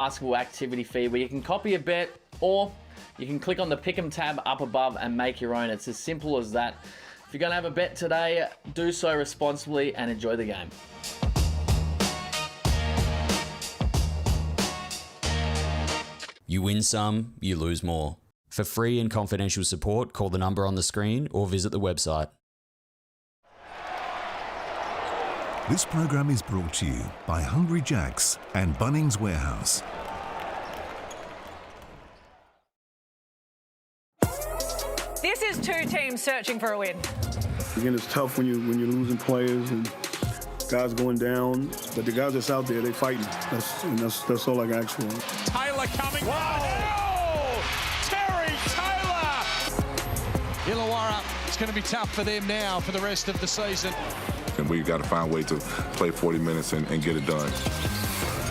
basketball activity feed where you can copy a bet, or you can click on the Pick'em tab up above and make your own. It's as simple as that. If you're going to have a bet today, do so responsibly and enjoy the game. You win some, you lose more. For free and confidential support, call the number on the screen or visit the website. This program is brought to you by Hungry Jack's and Bunnings Warehouse. This is two teams searching for a win. Again, it's tough when you're losing players and guys going down, but the guys that's out there, they fighting. That's all I can ask for. Taylor coming. Wow! Terry Taylor! Illawarra, it's going to be tough for them now for the rest of the season. And we've got to find a way to play 40 minutes and get it done.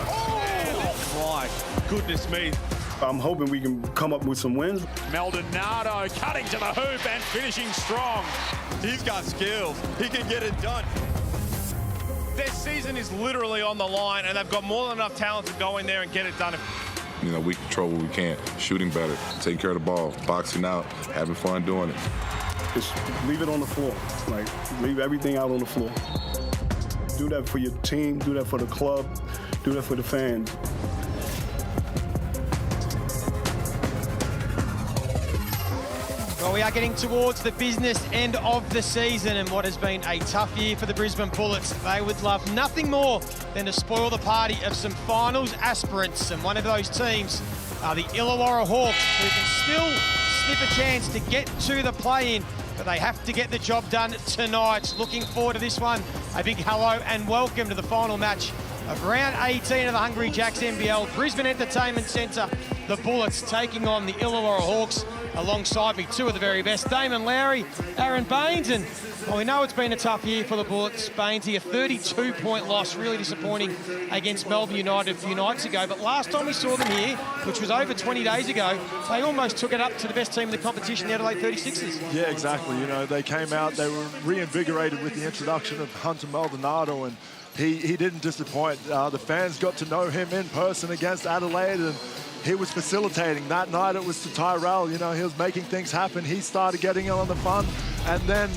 Oh my goodness me. I'm hoping we can come up with some wins. Maldonado cutting to the hoop and finishing strong. He's got skills. He can get it done. Their season is literally on the line, and they've got more than enough talent to go in there and get it done. You know, we control what we can. Shooting better, taking care of the ball, boxing out, having fun doing it. Just leave it on the floor. Like, leave everything out on the floor. Do that for your team, do that for the club, do that for the fans. Well, we are getting towards the business end of the season, and what has been a tough year for the Brisbane Bullets. They would love nothing more than to spoil the party of some finals aspirants, and one of those teams are the Illawarra Hawks, who can still sniff a chance to get to the play-in, but they have to get the job done tonight. Looking forward to this one. A big hello and welcome to the final match of round 18 of the Hungry Jacks NBL. Brisbane Entertainment Centre, the Bullets taking on the Illawarra Hawks. Alongside me, two of the very best, Damon Lowry, Aaron Baines, and well, we know it's been a tough year for the Bullets. Bainesy, a 32-point loss, really disappointing against Melbourne United a few nights ago. But last time we saw them here, which was over 20 days ago, they almost took it up to the best team in the competition, the Adelaide 36ers. Yeah, exactly. You know, they came out, they were reinvigorated with the introduction of Hunter Maldonado, and he didn't disappoint. The fans got to know him in person against Adelaide, and he was facilitating. That night it was to Tyrell, you know, he was making things happen. He started getting in on the fun, and then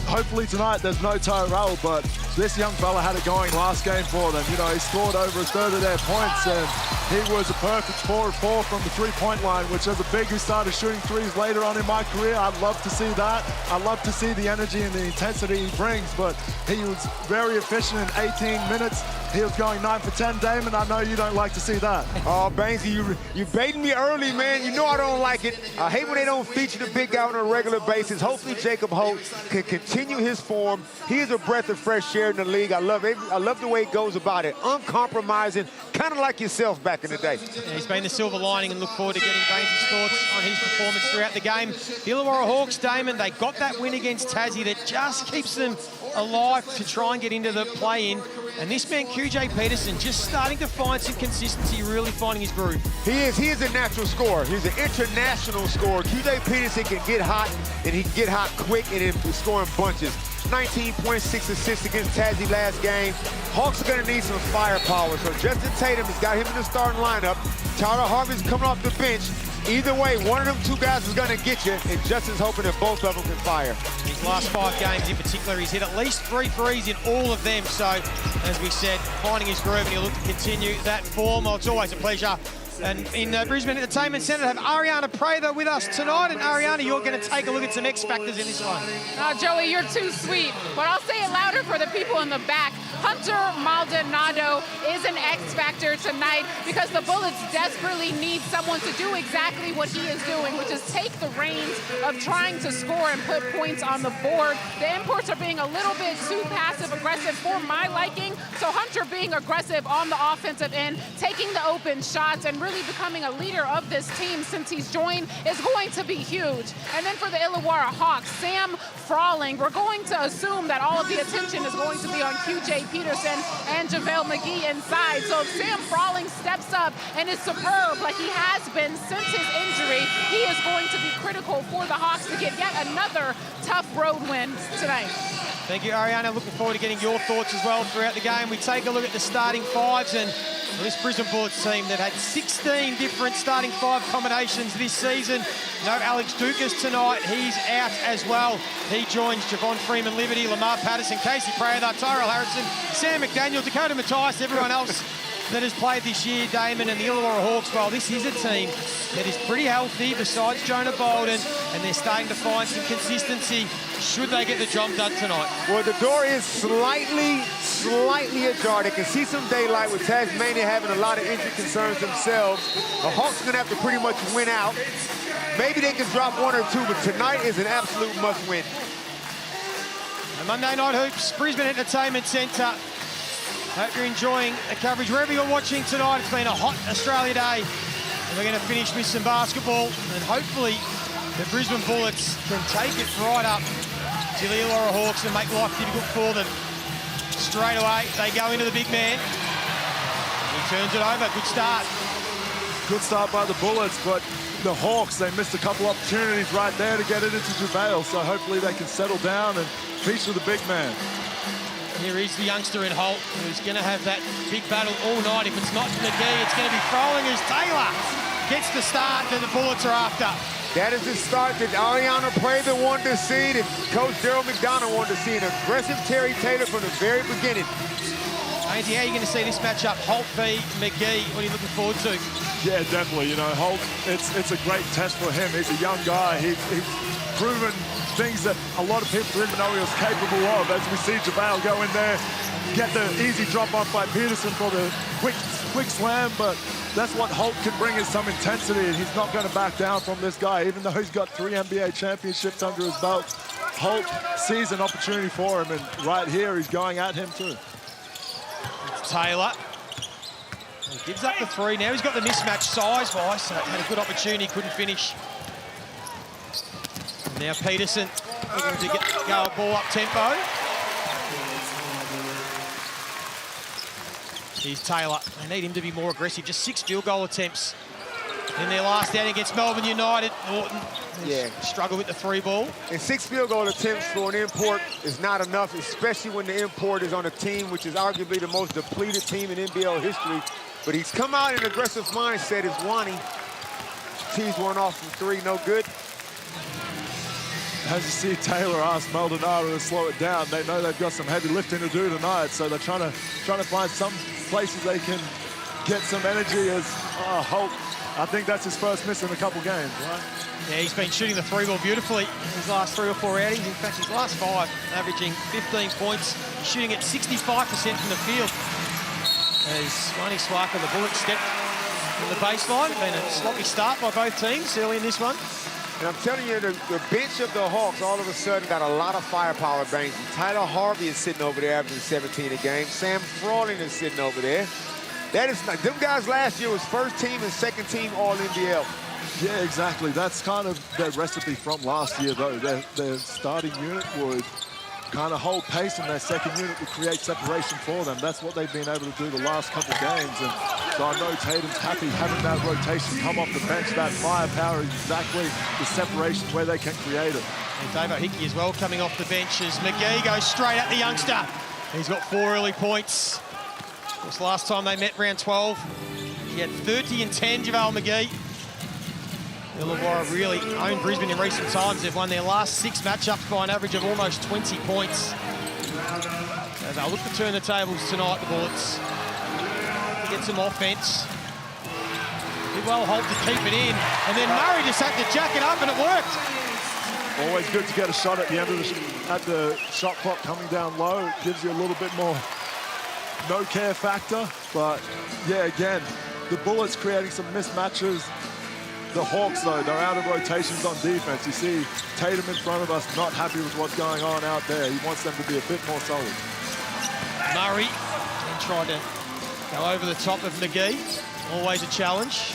hopefully tonight there's no Tyrell, but this young fella had it going last game for them. You know, he scored over a third of their points, and he was a perfect 4 of 4 from the three-point line, which as a big who started shooting threes later on in my career, I'd love to see that. I'd love to see the energy and the intensity he brings, but he was very efficient in 18 minutes. He was going 9 for 10, Damon. I know you don't like to see that. Oh, Bainesy, you baiting me early, man. You know I don't like it. I hate when they don't feature the big guy on a regular basis. Hopefully Jacob Holt can continue his form. He is a breath of fresh air in the league. I love the way he goes about it. Uncompromising, kind of like yourself back in the day. Yeah, he's been the silver lining, and look forward to getting Bainesy's thoughts on his performance throughout the game. The Illawarra Hawks, Damon, they got that win against Tassie that just keeps them alive to try and get into the play-in. And this man, QJ Peterson, just starting to find some consistency, really finding his groove. He is a natural scorer. He's an international scorer. QJ Peterson can get hot, and he can get hot quick and then score in bunches. 19.6 assists against Tassie last game. Hawks are going to need some firepower. So Justin Tatum has got him in the starting lineup. Tyler Harvey's coming off the bench. Either way, one of them two guys is going to get you, and Justin's hoping that both of them can fire. His last 5 games in particular, he's hit at least 3 threes in all of them. So, as we said, finding his groove, and he'll look to continue that form. Well, it's always a pleasure. And in Brisbane Entertainment Centre, have Ariana Prather with us tonight. And Ariana, you're going to take a look at some X factors in this one. Joey, you're too sweet. But I'll say it louder for the people in the back. Hunter Maldonado is an X factor tonight because the Bullets desperately need someone to do exactly what he is doing, which is take the reins of trying to score and put points on the board. The imports are being a little bit too passive-aggressive for my liking. So Hunter being aggressive on the offensive end, taking the open shots, and really becoming a leader of this team since he's joined is going to be huge. And then for the Illawarra Hawks, Sam Frawling, we're going to assume that all of the attention is going to be on QJ Peterson and JaVale McGee inside. So if Sam Frawling steps up and is superb like he has been since his injury, he is going to be critical for the Hawks to get yet another tough road win tonight. Thank you, Ariana. Looking forward to getting your thoughts as well throughout the game. We take a look at the starting fives, and Well, this Brisbane Bullets team, they've had 16 different starting 5 combinations this season. No Alex Dukas tonight. He's out as well. He joins Javon Freeman Liberty, Lamar Patterson, Casey Prather, Tyrell Harrison, Sam McDaniel, Dakota Mattias, everyone else that has played this year, Damon, and the Illawarra Hawks. Well, this is a team that is pretty healthy besides Jonah Bolden, and they're starting to find some consistency should they get the job done tonight. Well, the door is slightly ajar. They can see some daylight with Tasmania having a lot of injury concerns themselves. The Hawks are going to have to pretty much win out. Maybe they can drop 1 or 2, but tonight is an absolute must-win. Monday Night Hoops, Brisbane Entertainment Centre. Hope you're enjoying the coverage wherever you're watching tonight. It's been a hot Australia day, and we're going to finish with some basketball, and hopefully the Brisbane Bullets can take it right up to the Illawarra Hawks and make life difficult for them. Straight away, they go into the big man. He turns it over. Good start. Good start by the Bullets, but the Hawks, they missed a couple opportunities right there to get it into JaVale, so hopefully they can settle down and feature the big man. Here is the youngster in Holt, who's going to have that big battle all night. If it's not McGee, it's going to be Froling, as Taylor gets the start that the Bullets are after. That is the start that Ariana Prather wanted to see, that Coach Daryl McDonough wanted to see, an aggressive Terry Taylor from the very beginning. Andy, how are you going to see this matchup, Holt v. McGee? What are you looking forward to? Yeah, definitely. You know, Holt, it's a great test for him. He's a young guy. He's proven things that a lot of people didn't know he was capable of. As we see JaVale go in there, get the easy drop off by Peterson for the quick slam, but that's what Holt can bring, is some intensity, and he's not going to back down from this guy, even though he's got 3 NBA championships under his belt. Holt sees an opportunity for him, and right here he's going at him too. Taylor. He gives up the 3. Now he's got the mismatch size-wise, so had a good opportunity, couldn't finish. And now Peterson looking to go a ball up tempo. Here's Taylor. They need him to be more aggressive. Just 6 field goal attempts in their last outing against Melbourne United. Norton struggled with the 3 ball. And 6 field goal attempts for an import is not enough, especially when the import is on a team which is arguably the most depleted team in NBL history. But he's come out in an aggressive mindset as Wani tees one off from 3, no good. As you see, Taylor asked Maldonado to slow it down. They know they've got some heavy lifting to do tonight, so they're trying to find some places they can get some energy. As Holt, I think that's his first miss in a couple games, right? Yeah, he's been shooting the 3 ball beautifully in his last 3 or 4 outings. In fact, his last 5, averaging 15 points, shooting at 65% from the field. As Wani Swaka, the Bullet, stepped from the baseline. Been a sloppy start by both teams early in this one. And I'm telling you, the bench of the Hawks all of a sudden got a lot of firepower, Banks. Tyler Harvey is sitting over there averaging 17 a game. Sam Froling is sitting over there. That is not, them guys last year was first team and second team all NBL. Yeah, exactly. That's kind of their recipe from last year, though. Their starting unit would kind of hold pace, and their second unit would create separation for them. That's what they've been able to do the last couple of games. And so I know Tatum's happy having that rotation come off the bench. That firepower is exactly the separation where they can create it. And Dave Hickey as well coming off the bench as McGee goes straight at the youngster. He's got 4 early points. Of course, last time they met round 12, he had 30 and 10, JaVale McGee. Illawarra really owned Brisbane in recent times. They've won their last 6 matchups by an average of almost 20 points. So they'll look to turn the tables tonight, the Bullets. Get some offense. Did well Holt to keep it in. And then Murray just had to jack it up, and it worked. Always good to get a shot at the end of the shot clock coming down low. It gives you a little bit more no-care factor. But, yeah, again, the Bullets creating some mismatches. The Hawks, though, they're out of rotations on defense. You see Tatum in front of us, not happy with what's going on out there. He wants them to be a bit more solid. Murray tried to go over the top of McGee. Always a challenge.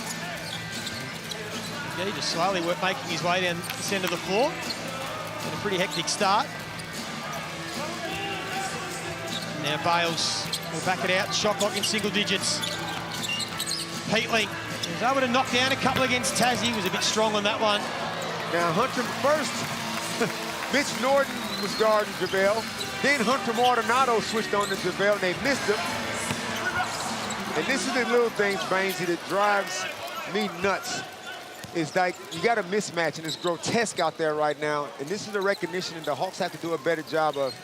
McGee just slowly making his way down the centre of the floor. Been a pretty hectic start. Now Bales will back it out. Shot clock in single digits. Peatling was able to knock down a couple against Tassie. Was a bit strong on that one. Now Hunter first. Mitch Norton was guarding JaVale. Then Hunter Maldonado switched on to JaVale, and they missed him. And this is the little things, Bainesy, that drives me nuts. It's like you got a mismatch, and it's grotesque out there right now. And this is the recognition that the Hawks have to do a better job of.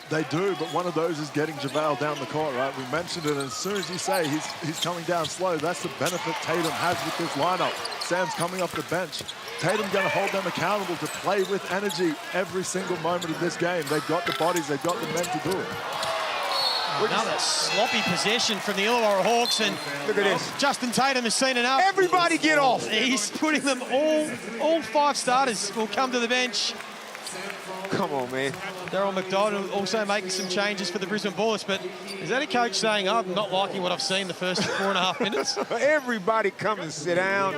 They do, but one of those is getting JaVale down the court, right? We mentioned it, and as soon as you say he's coming down slow, that's the benefit Tatum has with this lineup. Sam's coming off the bench. Tatum going to hold them accountable to play with energy every single moment of this game. They've got the bodies, they've got the men to do it. Another sloppy possession from the Illawarra Hawks, and look at this. Justin Tatum has seen enough. Everybody get off. He's putting them all 5 starters will come to the bench. Come on, man. Daryl McDonald also making some changes for the Brisbane Bullets, but is that a coach saying, oh, I'm not liking what I've seen the first 4.5 minutes? Everybody come and sit down.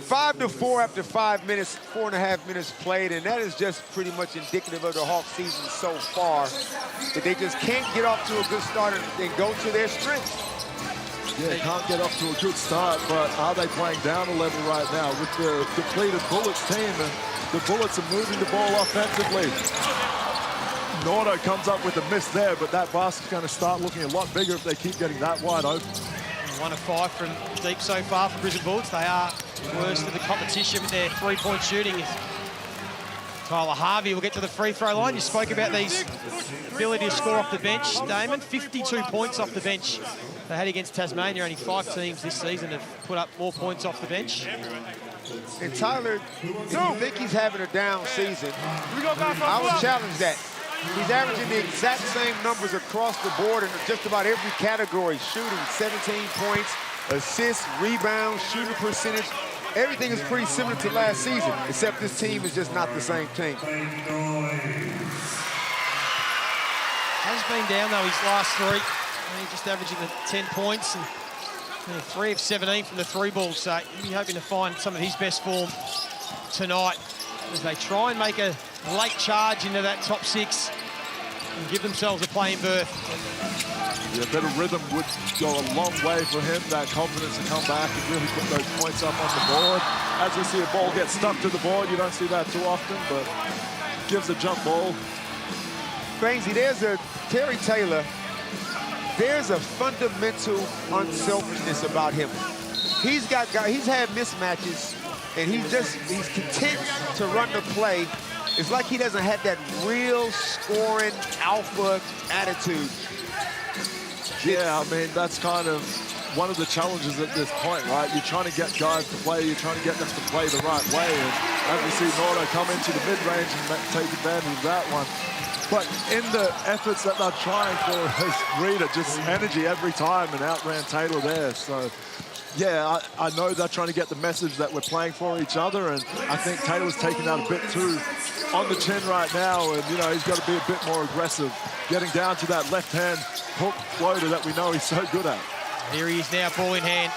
5-4 after 5 minutes, 4.5 minutes played, and that is just pretty much indicative of the Hawks season so far, that they just can't get off to a good start and go to their strengths. Yeah, can't get off to a good start, but are they playing down a level right now with the depleted Bullets team? And the Bullets are moving the ball offensively. Nardo comes up with a miss there, but that basket's going to start looking a lot bigger if they keep getting that wide open. 1 of 5 from deep so far for Brisbane Bullets. They are worst of the competition with their 3-point shooting. Tyler Harvey will get to the free throw line. You spoke about these ability to score off the bench, Damon. 52 points off the bench they had against Tasmania. Only 5 teams this season have put up more points off the bench. And Tyler, if you think he's having a down season, I would challenge that. He's averaging the exact same numbers across the board in just about every category. Shooting 17 points, assists, rebounds, shooting percentage. Everything is pretty similar to last season, except this team is just not the same team. Has been down, though, his last 3. He's just averaging the 10 points and 3 of 17 from the 3 balls. So he's hoping to find some of his best form tonight as they try and make a late charge into that top 6 and give themselves a playing berth. Yeah, better rhythm would go a long way for him, that confidence to come back and really put those points up on the board. As we see a ball get stuck to the board, you don't see that too often, but gives a jump ball. Bainesy, there's a Terry Taylor. There's a fundamental unselfishness about him. He's had mismatches, and he's content to run the play. It's like he doesn't have that real scoring alpha attitude. Yeah, I mean, that's kind of one of the challenges at this point, right? You're trying to get guys to play, you're trying to get them to play the right way. And as we see Nardo come into the mid-range and take advantage of that one. But in the efforts that they're trying for, Rita just energy every time and outran Taylor there. So, yeah, I know they're trying to get the message that we're playing for each other, and I think Taylor's taking that a bit too on the chin right now, and, you know, he's got to be a bit more aggressive, getting down to that left-hand hook floater that we know he's so good at. Here he is now, ball in hand.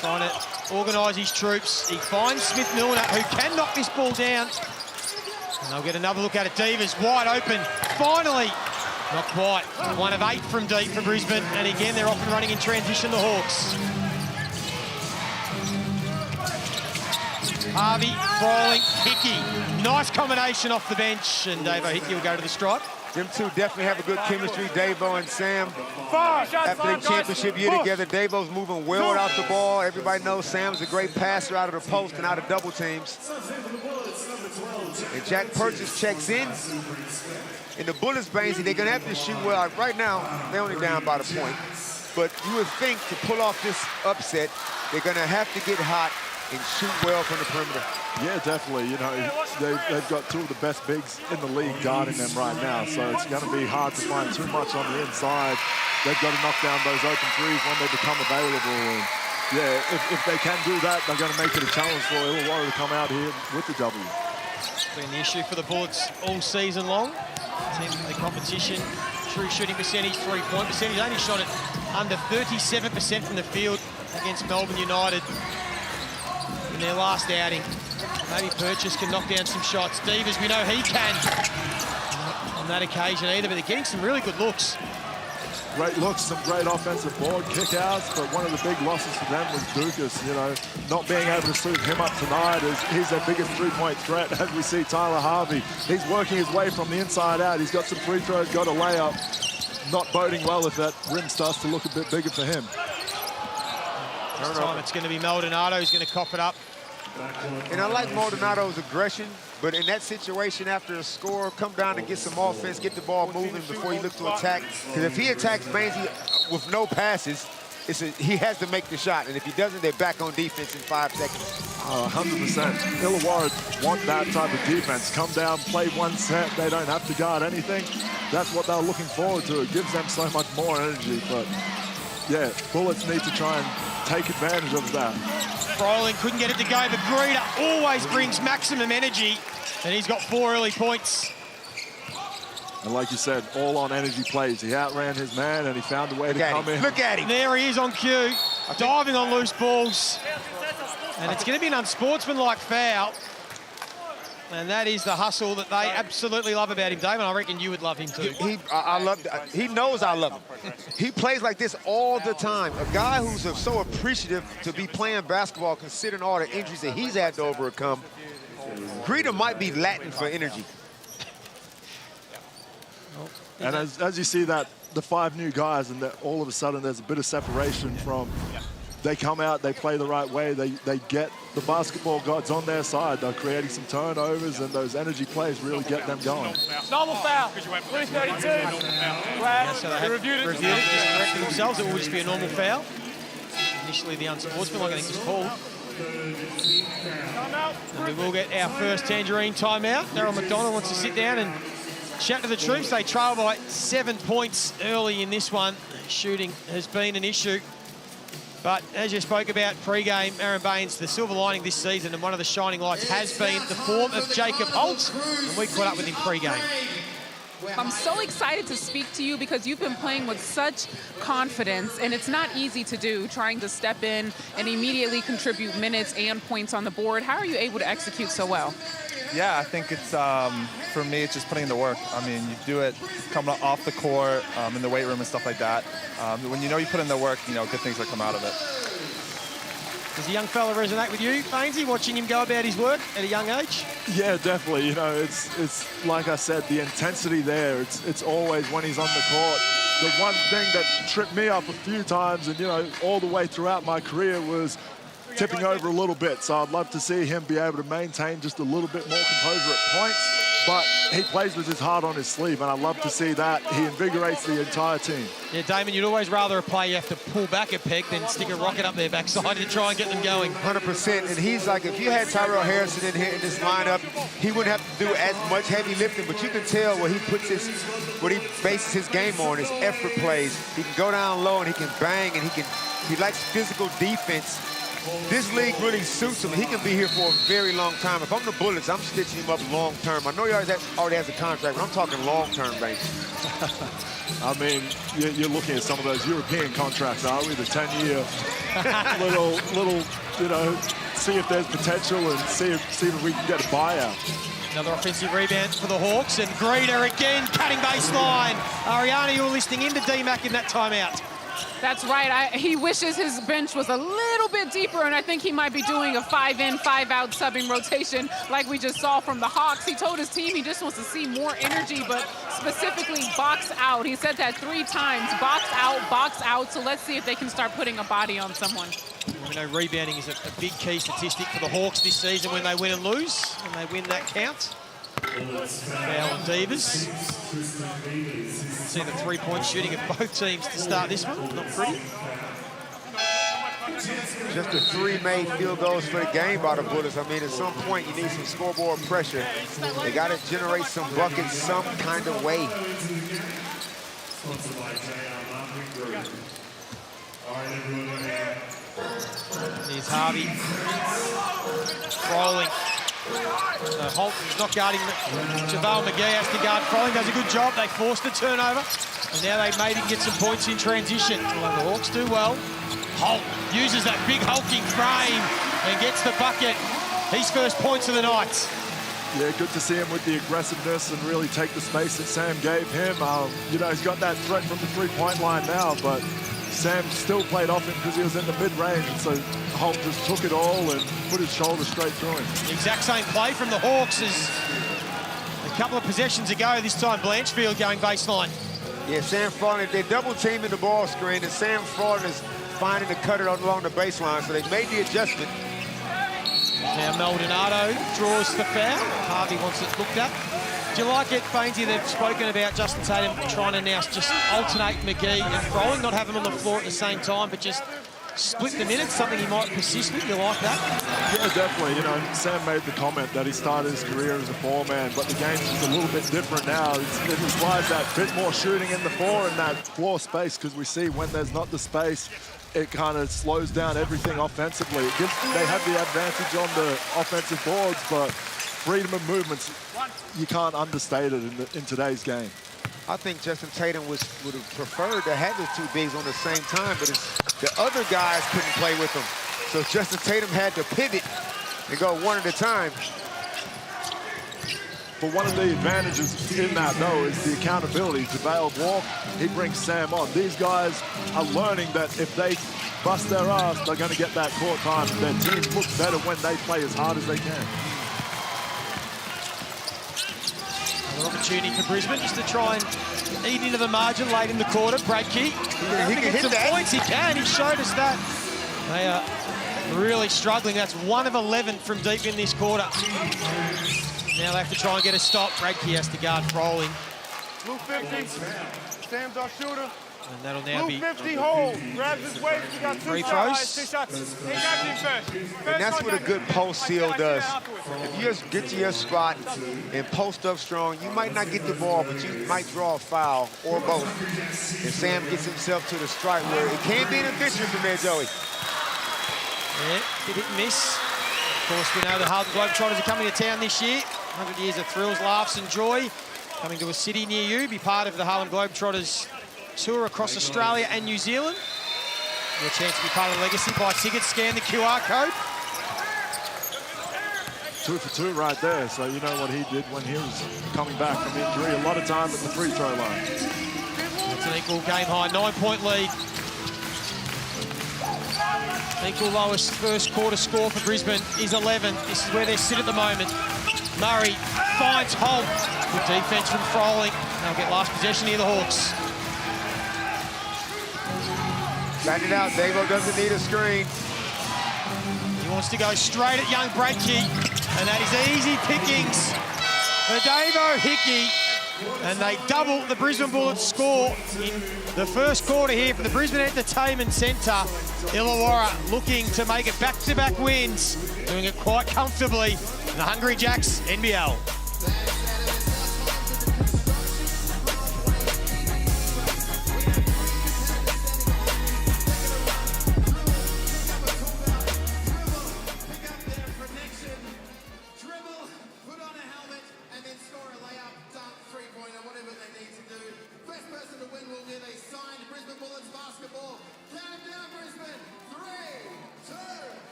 Trying to organise his troops. He finds Smith-Milner, who can knock this ball down. And they'll get another look at it. Davis wide open. Finally, not quite. 1 of 8 from deep for Brisbane. And again, they're off and running in transition, the Hawks. Harvey, Froling, Hickey. Nice combination off the bench. And Davo Hickey will go to the stripe. Them two definitely have a good chemistry, Davo and Sam. After the championship year together, Davo's moving well without the ball. Everybody knows Sam's a great passer out of the post and out of double teams. And Jack Purchase checks in. And the Bullets, Bainesy, they're going to have to shoot well. Right now, they're only down by the point. But you would think to pull off this upset, they're going to have to get hot and shoot well from the perimeter. Yeah, definitely. You know, they've got 2 of the best bigs in the league guarding them right now, so it's going to be hard to find too much on the inside. They've got to knock down those open threes when they become available. And yeah, if they can do that, they're going to make it a challenge for Illawarra to come out here with the W. It's been the issue for the Bullets all season long. Team in the competition, true shooting percentage, 3-point percentage. Only shot it under 37% from the field against Melbourne United in their last outing. Maybe Purchase can knock down some shots. Devers, we know he can. Not on that occasion either, but they're getting some really good looks. Great looks, some great offensive board kickouts, but one of the big losses for them was Dukas, you know, not being able to suit him up tonight as he's their biggest 3-point threat. As we see Tyler Harvey, he's working his way from the inside out. He's got some free throws, got a layup, not boding well if that rim starts to look a bit bigger for him. This time it's going to be Maldonado who's going to cough it up. And I like Maldonado's aggression, but in that situation after a score, come down and get some offense, get the ball moving before you look to attack. Because if he attacks Bainsey with no passes, he has to make the shot. And if he doesn't, they're back on defense in 5 seconds. 100%. Illawarra want that type of defense. Come down, play one set. They don't have to guard anything. That's what they're looking forward to. It gives them so much more energy. But, yeah, Bullets need to try and take advantage of that. Froling couldn't get it to go, but Greeder always brings maximum energy, and he's got 4 early points. And like you said, all on energy plays. He outran his man, and he found a way to come in. Look at him. There he is on cue, diving on loose balls. And it's going to be an unsportsmanlike foul. And that is the hustle that they absolutely love about him, Dave, and I reckon you would love him too. He knows I love him. He plays like this all the time. A guy who's so appreciative to be playing basketball, considering all the injuries that he's had to overcome. Greeder might be Latin for energy. And as you see that, the 5 new guys, and all of a sudden there's a bit of separation from, they come out, they play the right way, they get the basketball gods on their side. They're creating some turnovers, and those energy plays really get them going. Normal foul. Blue 32. Yeah, so they reviewed it, just corrected themselves. It will just be a normal foul. Initially the unsportsmanlike, I think, was called. And we will get our first Tangerine timeout. Daryl McDonald wants to sit down and chat to the troops. They trail by 7 points early in this one. Shooting has been an issue. But as you spoke about pre-game, Aaron Baines, the silver lining this season and one of the shining lights has been the form of Jacob Holt. And we caught up with him pre-game. I'm so excited to speak to you because you've been playing with such confidence, and it's not easy to do, trying to step in and immediately contribute minutes and points on the board. How are you able to execute so well? Yeah, I think it's, for me, it's just putting in the work. I mean, you do it coming off the court, in the weight room and stuff like that. When you know you put in the work, you know, good things will come out of it. Does the young fella resonate with you, Bainesy, watching him go about his work at a young age? Yeah, definitely. You know, it's like I said, the intensity there. It's always when he's on the court. The one thing that tripped me up a few times, and you know, all the way throughout my career, was tipping over a little bit. So I'd love to see him be able to maintain just a little bit more composure at points. But he plays with his heart on his sleeve, and I love to see that. He invigorates the entire team. Yeah, Damon, you'd always rather a player you have to pull back a peg than stick a rocket up their backside to try and get them going. 100%, and he's like, if you had Tyrell Harrison in here in this lineup, he wouldn't have to do as much heavy lifting, but you can tell what he bases his game on, his effort plays. He can go down low and he can bang, and he likes physical defense. This league really suits him. He can be here for a very long time. If I'm the Bullets, I'm stitching him up long term. I know he already has a contract, but I'm talking long term, baby. I mean, you're looking at some of those European contracts, are we? The 10-year little, you know, see if there's potential and see if we can get a buyout. Another offensive rebound for the Hawks, and Greeder again, cutting baseline. Ariana, you were listening into D-Mac in that timeout. That's right. He wishes his bench was a little bit deeper, and I think he might be doing a 5-in, 5-out subbing rotation like we just saw from the Hawks. He told his team he just wants to see more energy, but specifically box out. He said that 3 times, box out. So let's see if they can start putting a body on someone. We know rebounding is a big key statistic for the Hawks this season when they win and lose, and they win that count. Foul on Divas. See the 3-point shooting of both teams to start this one. Not pretty. Just the 3 made field goals for the game by the Bullets. I mean, at some point, you need some scoreboard pressure. They got to generate some buckets some kind of way. Here's Harvey. Rolling. Holt is not guarding. JaVale McGee has to guard. Froling does a good job. They forced the turnover. And now they maybe get some points in transition. Well, the Hawks do well. Holt uses that big hulking frame and gets the bucket. His first points of the night. Yeah, good to see him with the aggressiveness and really take the space that Sam gave him. You know, he's got that threat from the 3-point line now, but Sam still played off him because he was in the mid-range, and so Holt just took it all and put his shoulder straight through him. The exact same play from the Hawks as a couple of possessions ago, this time Blanchfield going baseline. Yeah, Sam Frawley, they're double teaming the ball screen, and Sam Frawley is finding the cutter along the baseline, so they made the adjustment. Now Maldonado draws the foul. Harvey wants it looked at. Do you like it, Bainesy, they've spoken about Justin Tatum trying to now just alternate McGee and Frawley, not have them on the floor at the same time, but just split the minutes, something he might persist with. You like that? Yeah, definitely. You know, Sam made the comment that he started his career as a four-man, but the game's just a little bit different now. It requires that bit more shooting in the floor and that floor space, because we see when there's not the space, it kind of slows down everything offensively. They have the advantage on the offensive boards, but freedom of movements, you can't understate it in today's game. I think Justin Tatum would have preferred to have the two bigs on the same time, but the other guys couldn't play with him. So Justin Tatum had to pivot and go one at a time. But one of the advantages in that, though, is the accountability. JaVale walk, he brings Sam on. These guys are learning that if they bust their ass, they're going to get that court time. Their team looks better when they play as hard as they can. Another opportunity for Brisbane just to try and eat into the margin late in the quarter. Break kick. He can hit some points. He can. He showed us that. They are really struggling. That's 1 of 11 from deep in this quarter. Now they have to try and get a stop. Bradkey has to guard Frawley. Blue 50. Sam's our shooter. And that'll now be 50 hold. Grabs his waist. We got free throws. 2 shots. He grabs him first. And that's what a good post seal does. If you just get to your spot and post up strong, you might not get the ball, but you might draw a foul or both. And Sam gets himself to the strike where it can be an adventure from there, Joey. Yeah, hit and miss. Of course, we know the Harlem Globetrotters are coming to town this year. 100 years of thrills, laughs and joy. Coming to a city near you. Be part of the Harlem Globetrotters tour across Australia and New Zealand. Your chance to be part of the legacy. Buy tickets, scan the QR code. 2 for 2 right there. So you know what he did when he was coming back from injury. A lot of time at the free throw line. That's an equal game high, 9-point lead. Equal lowest first quarter score for Brisbane is 11. This is where they sit at the moment. Murray finds Holt. Good defense from Frawley. They'll get last possession here, the Hawks. Back it out. Davo doesn't need a screen. He wants to go straight at young Bradkey, and that is easy pickings for Davo Hickey. And they double the Brisbane Bullets score in the first quarter here from the Brisbane Entertainment Centre. Illawarra looking to make it back-to-back wins, doing it quite comfortably. The Hungry Jacks, NBL.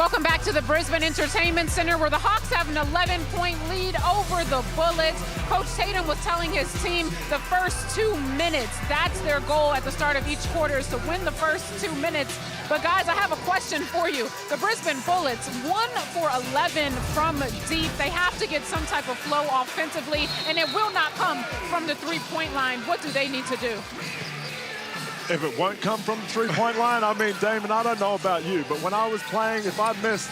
Welcome back to the Brisbane Entertainment Center, where the Hawks have an 11-point lead over the Bullets. Coach Tatum was telling his team the first 2 minutes, that's their goal at the start of each quarter, is to win the first 2 minutes. But guys, I have a question for you. The Brisbane Bullets, 1 for 11 from deep. They have to get some type of flow offensively, and it will not come from the three-point line. What do they need to do? If it won't come from the three-point line, I mean, Damon, I don't know about you, but when I was playing, if I missed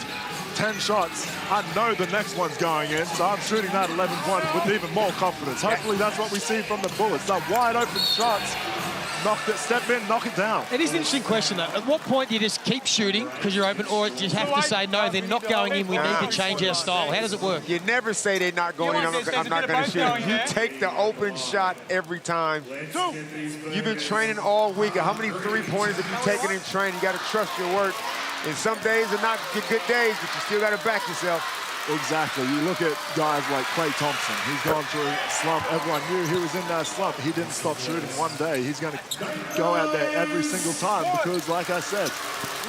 10 shots, I know the next one's going in, so I'm shooting that 11-point with even more confidence. Hopefully that's what we see from the Bullets. That wide-open shots, step in, knock it down. It is an interesting question, though. At what point do you just keep shooting because you're open, or do you have to say, no, they're not going in, we need to change our style? How does it work? You never say they're not going in, I'm not going to shoot. You take the open shot every time. You've been training all week. How many three-pointers have you taken in training? You got to trust your work. And some days are not good days, but you still got to back yourself. Exactly. You look at guys like Klay Thompson. He's gone through a slump. Everyone knew he was in that slump. He didn't stop shooting one day. He's going to go out there every single time because, like I said,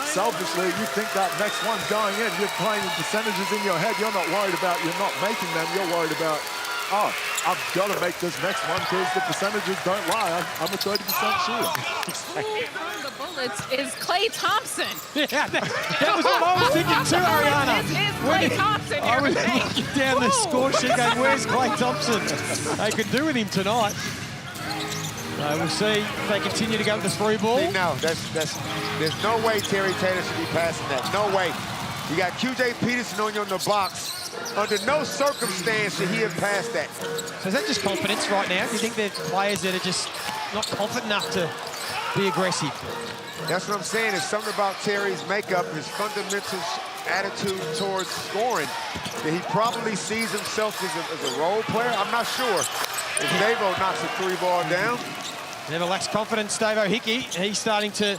selfishly, you think that next one's going in. You're playing the percentages in your head. You're not worried about you're not making them. You're worried about, oh, I've got to make this next one because the percentages don't lie. I'm a 30% shooter. The Bullets is Klay Thompson. Yeah, that was what I was thinking too, Ariana. Is Klay Thompson I was looking down the score sheet going, where's Klay Thompson? They could do with him tonight. We'll see if they continue to go with the three ball. No, there's no way Terry Taylor should be passing that. No way. You got QJ Peterson on you in the box. Under no circumstance should he have passed that. So is that just confidence right now? Do you think they're players that are just not confident enough to be aggressive? That's what I'm saying. There's something about Terry's makeup, his fundamental attitude towards scoring, that he probably sees himself as a role player. I'm not sure if Davo knocks a three ball down. Never lacks confidence, Davo Hickey. He's starting to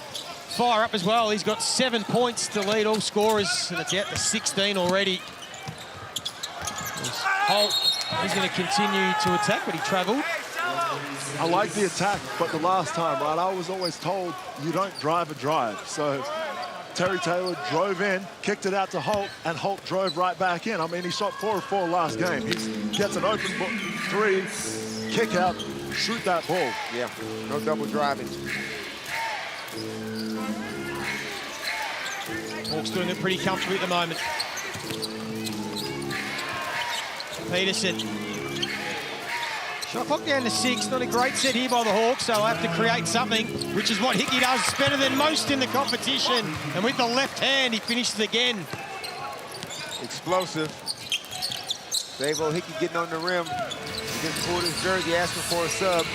fire up as well. He's got 7 points to lead all scorers, and it's out to 16 already. Holt, he's going to continue to attack, but he travelled. I like the attack, but the last time, right, I was always told you don't drive a drive. So Terry Taylor drove in, kicked it out to Holt, and Holt drove right back in. I mean, he shot 4 of 4 last game. He gets an open three, kick out, shoot that ball. Yeah, no double driving. Hawks doing it pretty comfortably at the moment. Peterson. Shot clock down to 6. Not a great set here by the Hawks, so they'll have to create something, which is what Hickey does better than most in the competition. And with the left hand, he finishes again. Explosive. Davo Hickey getting on the rim. He just pulled his jersey, asking for a sub.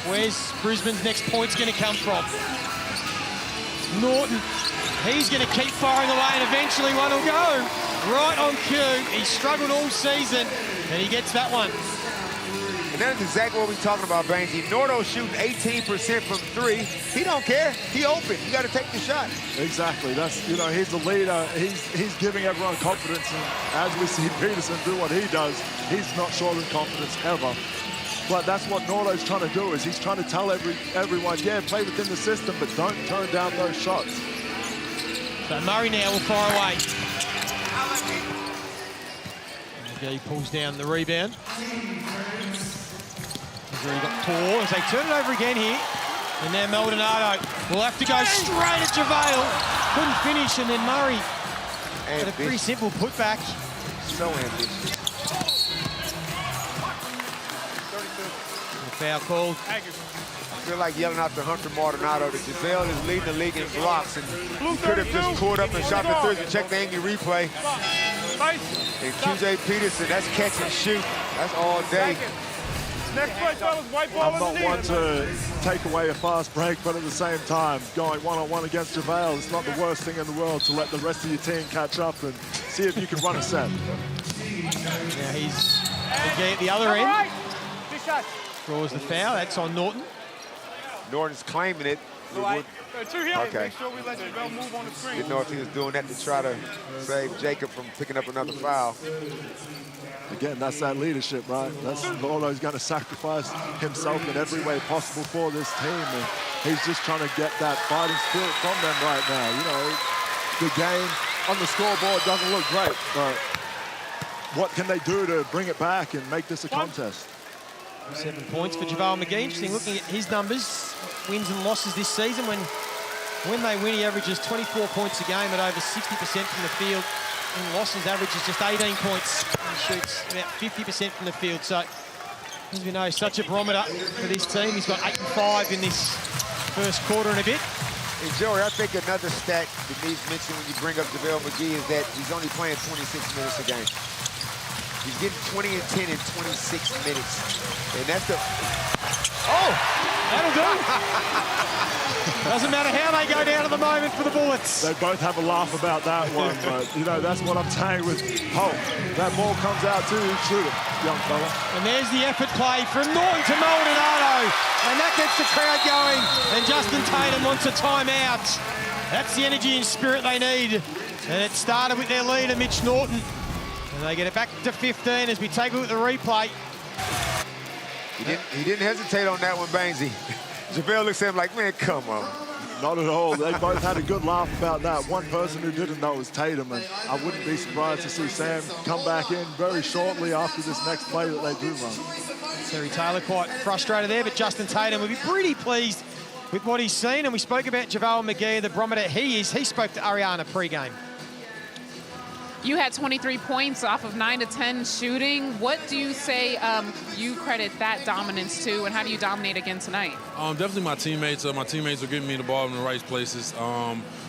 Where's Brisbane's next point's going to come from? Norton. He's going to keep firing away, and eventually one will go. Right on cue. He struggled all season, and he gets that one. And that's exactly what we're talking about, Banksy. Nordo shooting 18% from 3. He don't care. He open. You got to take the shot. Exactly. That's, you know, he's the leader. He's giving everyone confidence. And as we see Peterson do what he does, he's not short of confidence ever. But that's what Nordo's trying to do, is he's trying to tell everyone, yeah, play within the system, but don't turn down those shots. So Murray now will fire away. He pulls down the rebound. He's already got 4 as they turn it over again here. And now Maldonado will have to go straight at JaVale. Couldn't finish, and then Murray. But a pretty simple putback. So ambitious. Foul called. I feel like yelling out to Hunter Maldonado that JaVale is leading the league in blocks, and he could have just pulled up and shot the threes and checked the angry replay. And QJ Peterson, that's catch and shoot. That's all day. I'm not one to take away a fast break, but at the same time, going one-on-one against JaVale, it's not the worst thing in the world to let the rest of your team catch up and see if you can run a set. Now he's again at the other end. Draws the foul. That's on Norton. Norton's claiming it. Okay. Make sure we let JaVale move on the screen. Didn't know if he was doing that to try to save Jacob from picking up another foul. Again, that's that leadership, right? That's Lolo's going to sacrifice himself in every way possible for this team, and he's just trying to get that fighting spirit from them right now. You know, the game on the scoreboard doesn't look great, but what can they do to bring it back and make this a contest? 7 points for JaVale McGee. Interesting looking at his numbers, wins and losses this season. When they win, he averages 24 points a game at over 60% from the field. In losses, averages just 18 points and shoots about 50% from the field. So, as we know, such a barometer for this team. He's got 8 and 5 in this first quarter and a bit. Hey, Joey, I think another stat that needs mention when you bring up JaVale McGee is that he's only playing 26 minutes a game. He's getting 20 and 10 in 26 minutes. And that's the... Oh! That'll do. Doesn't matter how they go down at the moment for the Bullets. They both have a laugh about that one, but, you know, that's what I'm saying with Holt. That ball comes out too, shoot it, young fella. And there's the effort play from Norton to Maldonado. And that gets the crowd going. And Justin Tatum wants a timeout. That's the energy and spirit they need. And it started with their leader, Mitch Norton. And they get it back to 15 as we take a look at the replay. He didn't hesitate on that one, Bainesy. JaVale looks at him like, man, come on. Not at all. They both had a good laugh about that. One person who didn't know was Tatum, and I wouldn't be surprised to see Sam come back in very shortly after this next play that they do run. Terry Taylor quite frustrated there, but Justin Tatum will be pretty pleased with what he's seen. And we spoke about JaVale McGee, the barometer he is. He spoke to Ariana pre-game. You had 23 points off of 9 to 10 shooting. What do you say you credit that dominance to, and how do you dominate again tonight? Definitely my teammates. My teammates are getting me the ball in the right places.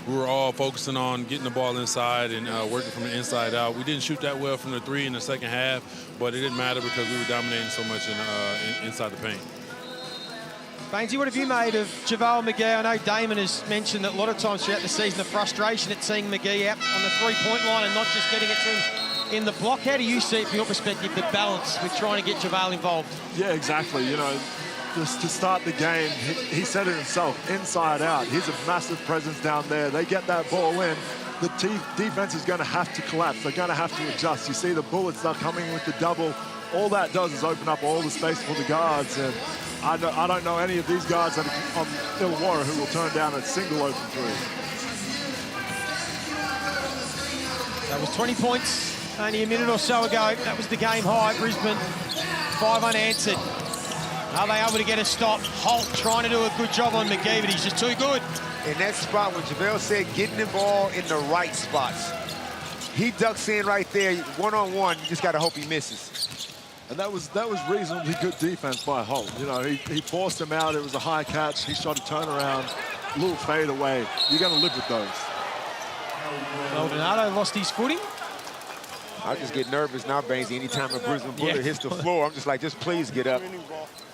We were all focusing on getting the ball inside and working from the inside out. We didn't shoot that well from the three in the second half, but it didn't matter because we were dominating so much inside the paint. Bainesy, what have you made of JaVale McGee? I know Damon has mentioned that a lot of times throughout the season, the frustration at seeing McGee out on the three-point line and not just getting it to him in the block. How do you see it from your perspective, the balance with trying to get JaVale involved? Yeah, exactly. You know, just to start the game, he said it himself, inside out. He's a massive presence down there. They get that ball in. The defense is going to have to collapse. They're going to have to adjust. You see the Bullets are coming with the double. All that does is open up all the space for the guards. And I don't know any of these guards that are on Illawarra who will turn down a single open three. That was 20 points only a minute or so ago. That was the game high. Brisbane, 5 unanswered. Are they able to get a stop? Holt trying to do a good job on McGee, but he's just too good. In that spot when JaVale said getting the ball in the right spots. He ducks in right there, one-on-one. You just got to hope he misses. And that was reasonably good defense by Holt. You know, he forced him out. It was a high catch. He shot a turnaround, little fade away. You're going to live with those. Maldonado lost his footing. I just get nervous now, Bainesy. Anytime a Brisbane Bullet hits the floor, I'm just like, just please get up.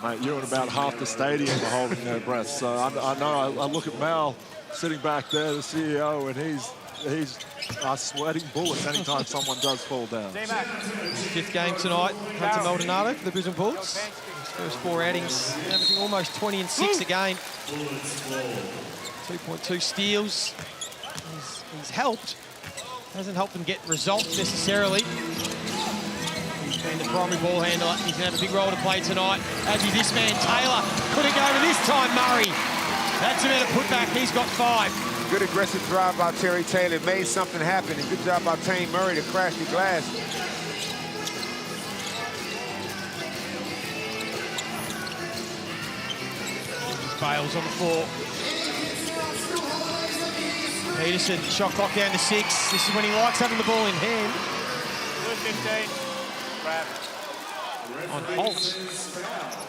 Mate, you're in about half the stadium are holding their breath. So I know. I look at Mal sitting back there, the CEO, and he's sweating bullets anytime someone does fall down. Fifth game tonight, Hunter Maldonado for the Brisbane Bullets. His first 4 outings, averaging almost 20 and 6 a game. 2.2 steals. He's helped. Hasn't helped them get results necessarily. He's been the primary ball handler. He's going to have a big role to play tonight. As is this man, Taylor. Couldn't go with this time, Murray. That's him at a putback. He's got 5. Good aggressive drive by Terry Taylor. Made something happen. And good job by Tane Murray to crash the glass. Bales on the floor. Peterson, shot clock down to 6. This is when he likes having the ball in hand. On Holt.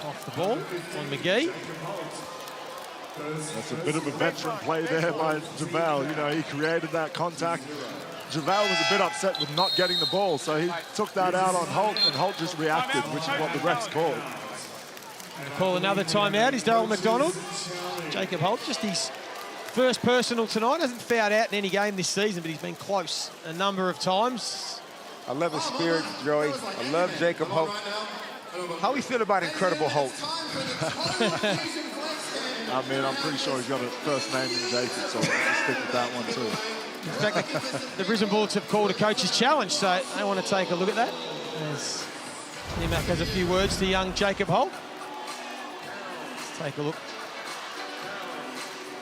Off the ball on McGee. That's a bit of a veteran play there by JaVale. You know, he created that contact. JaVale was a bit upset with not getting the ball, so he took that out on Holt, and Holt just reacted, which is what the refs called. Call another timeout is Darryl McDonald. Jacob Holt, just his first personal tonight. Hasn't fouled out in any game this season, but he's been close a number of times. I love his spirit, Joey. I love Jacob Holt. How we feel about Incredible Hulk? I mean, I'm pretty sure he's got a first name in Jacob, so I'll just stick with that one too. In fact, the Brisbane Bullets have called a coach's challenge, so I want to take a look at that. As Nimac has a few words to young Jacob Holt. Let's take a look.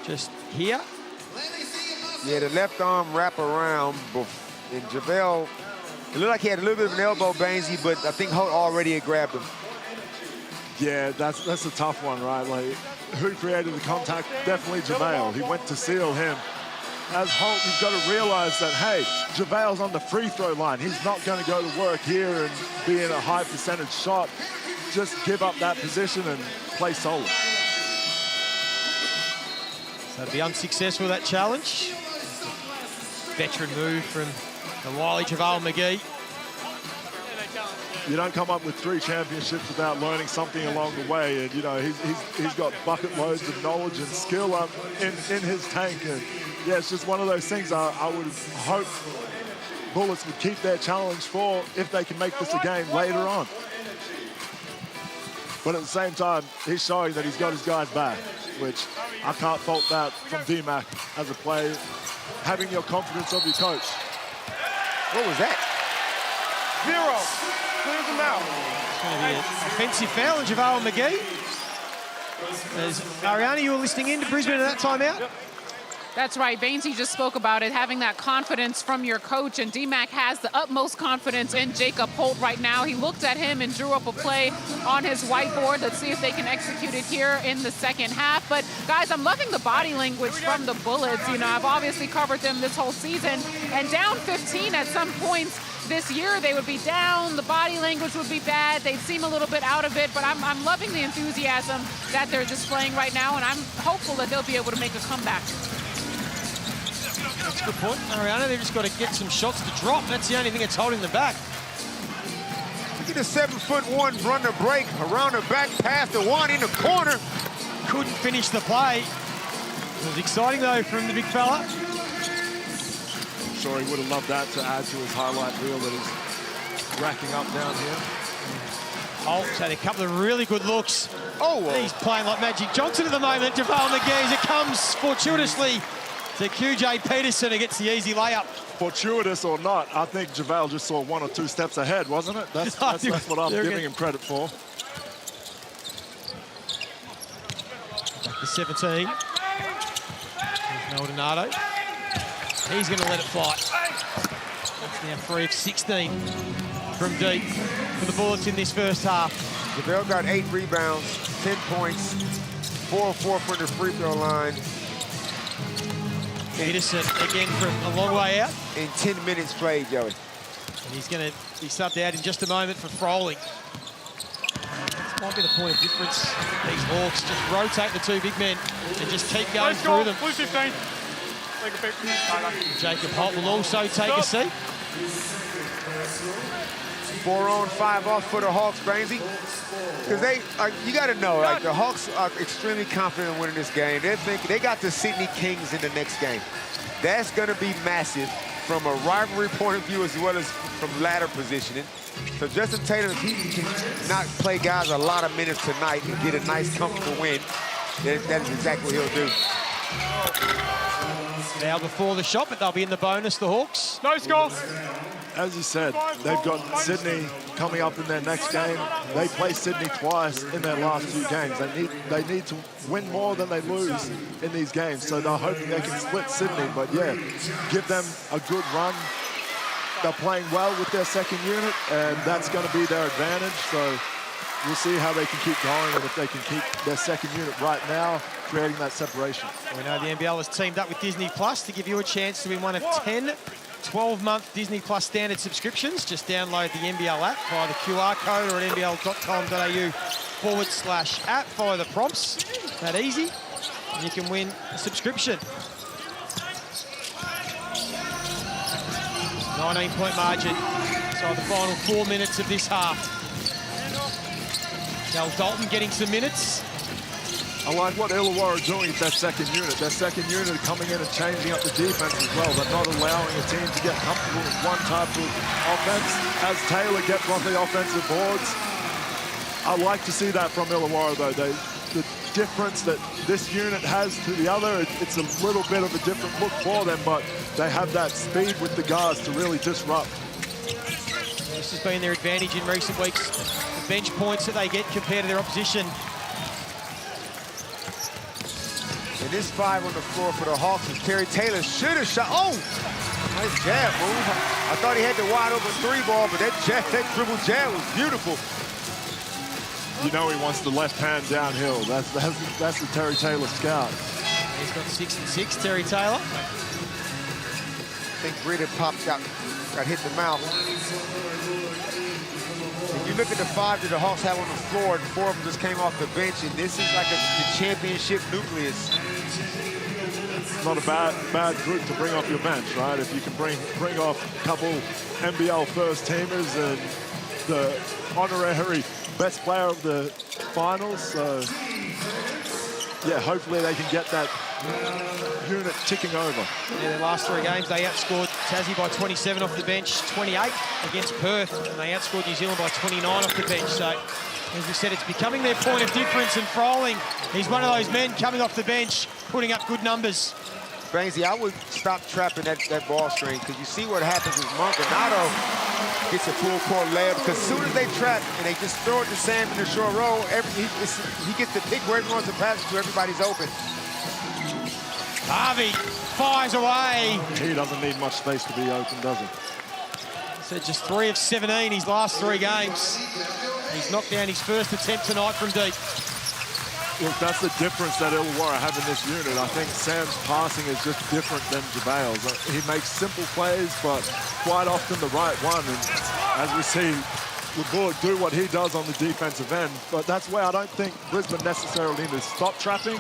Just here. Yeah, the left arm wrap around, and JaVale, it looked like he had a little bit of an elbow, Bainsy, but I think Holt already had grabbed him. Yeah, that's a tough one, right? Like, who created the contact? Definitely JaVale. He went to seal him. As Holt, you've got to realize that, hey, JaVale's on the free throw line. He's not going to go to work here and be in a high percentage shot. Just give up that position and play solid. So to be unsuccessful with that challenge. Veteran move from the wily JaVale McGee. You don't come up with 3 championships without learning something along the way. And, you know, he's got bucket loads of knowledge and skill up in his tank. And, yeah, it's just one of those things I would hope Bullets would keep their challenge for if they can make this a game later on. But at the same time, he's showing that he's got his guys back, which I can't fault that from D-Mac as a player. Having your confidence of your coach. What was that? 0. Clears them out. It's going to be an offensive foul on JaVale McGee. As Ariana, you were listening in to Brisbane at that timeout? Yep. That's right. Bainsy just spoke about it, having that confidence from your coach, and D-Mac has the utmost confidence in Jacob Holt right now. He looked at him and drew up a play on his whiteboard. Let's see if they can execute it here in the second half. But, guys, I'm loving the body language from the Bullets. You know, I've obviously covered them this whole season, and down 15 at some points this year, they would be down, the body language would be bad, they'd seem a little bit out of it, but I'm loving the enthusiasm that they're displaying right now, and I'm hopeful that they'll be able to make a comeback. That's a good point, Ariana. They've just got to get some shots to drop. That's the only thing that's holding them back. Look at the 7'1" run the break around the back, pass the one in the corner. Couldn't finish the play. It was exciting, though, from the big fella. I'm sure he would have loved that to add to his highlight reel that he's racking up down here. Holt's had a couple of really good looks. Oh, well. He's playing like Magic Johnson at the moment. JaVale McGee, as it comes fortuitously to QJ Peterson, who gets the easy layup. Fortuitous or not, I think JaVale just saw 1 or 2 steps ahead, wasn't it? That's what I'm giving him credit for. Back to 17. There's Maldonado. He's going to let it fly. That's now 3 of 16 from deep for the Bullets in this first half. JaVale got 8 rebounds, 10 points, 4 of 4 from the free throw line. Peterson again from a long way out. In 10 minutes played, Joey. And he's going to be subbed out in just a moment for Froling. This might be the point of difference. These Hawks just rotate the 2 big men and just keep going through them. Blue 15. Jacob Holt will also take a seat. 4 on, 5 off for the Hawks, Bainsy. Because you got to know, like, the Hawks are extremely confident in winning this game. They're thinking they got the Sydney Kings in the next game. That's going to be massive from a rivalry point of view as well as from ladder positioning. So Justin Tatum, if he can not play guys a lot of minutes tonight and get a nice, comfortable win, that is exactly what he'll do. Now before the shot, but they'll be in the bonus, the Hawks. No score. As you said, they've got Sydney coming up in their next game. They play Sydney twice in their last 2 games. They need to win more than they lose in these games. So they're hoping they can split Sydney. But yeah, give them a good run. They're playing well with their second unit, and that's going to be their advantage. So we'll see how they can keep going and if they can keep their second unit right now, creating that separation. We know the NBL has teamed up with Disney Plus to give you a chance to win one of 10 12-month Disney Plus standard subscriptions. Just download the NBL app via the QR code or at nbl.com.au/app. Follow the prompts. That easy. And you can win a subscription. 19-point margin. So the final 4 minutes of this half. Del Dalton getting some minutes. I like what Illawarra are doing with that second unit. Their second unit are coming in and changing up the defense as well. They're not allowing a team to get comfortable with one type of offense. As Taylor gets on the offensive boards, I like to see that from Illawarra, though. The difference that this unit has to the other, it's a little bit of a different look for them, but they have that speed with the guards to really disrupt. This has been their advantage in recent weeks. The bench points that they get compared to their opposition. And this 5 on the floor for the Hawks is Terry Taylor. Should have shot. Oh! Nice jab move. I thought he had the wide open 3 ball, but that dribble jab was beautiful. You know he wants the left hand downhill. That's the Terry Taylor scout. He's got 6 and 6, Terry Taylor. I think Britt had popped out, got hit the mouth. If you look at the 5 that the Hawks have on the floor, and 4 of them just came off the bench, and this is like the championship nucleus. It's not a bad group to bring off your bench, right? If you can bring off a couple NBL first teamers and the honorary best player of the finals, so yeah, hopefully they can get that unit ticking over. Yeah, their last 3 games, they outscored Tassie by 27 off the bench, 28 against Perth, and they outscored New Zealand by 29 off the bench. So, as we said, it's becoming their point of difference, and Froling, he's one of those men coming off the bench, putting up good numbers. Bainsy, I would stop trapping that ball screen, because you see what happens is Maldonado gets a full court layup, because as soon as they trap and they just throw it to Sam in the short roll, he gets to pick where he wants to pass it to, everybody's open. Harvey fires away. He doesn't need much space to be open, does he? So just 3 of 17 his last 3 games. He's knocked down his first attempt tonight from deep. Look, that's the difference that Illawarra have in this unit. I think Sam's passing is just different than JaVale's. He makes simple plays, but quite often the right one. And as we see, LeBourg do what he does on the defensive end. But that's where I don't think Brisbane necessarily need to stop trapping.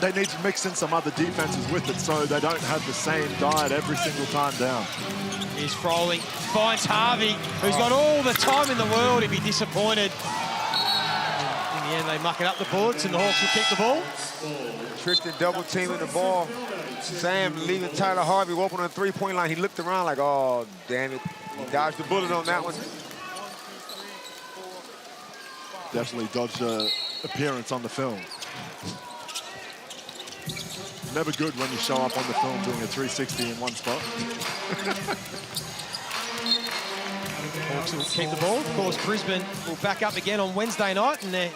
They need to mix in some other defenses with it so they don't have the same diet every single time down. Here's Froling, finds Harvey, who's got all the time in the world to be disappointed. In the end, they muck it up the Bullets, and the Hawks will kick the ball. Tristan double teaming the ball. Sam leaving Tyler Harvey open on the 3-point line. He looked around like, oh, damn it. He dodged the bullet on that one. Definitely dodged an appearance on the film. Never good when you show up on the film doing a 360 in one spot. Hawks will keep the ball. Of course, Brisbane will back up again on Wednesday night in their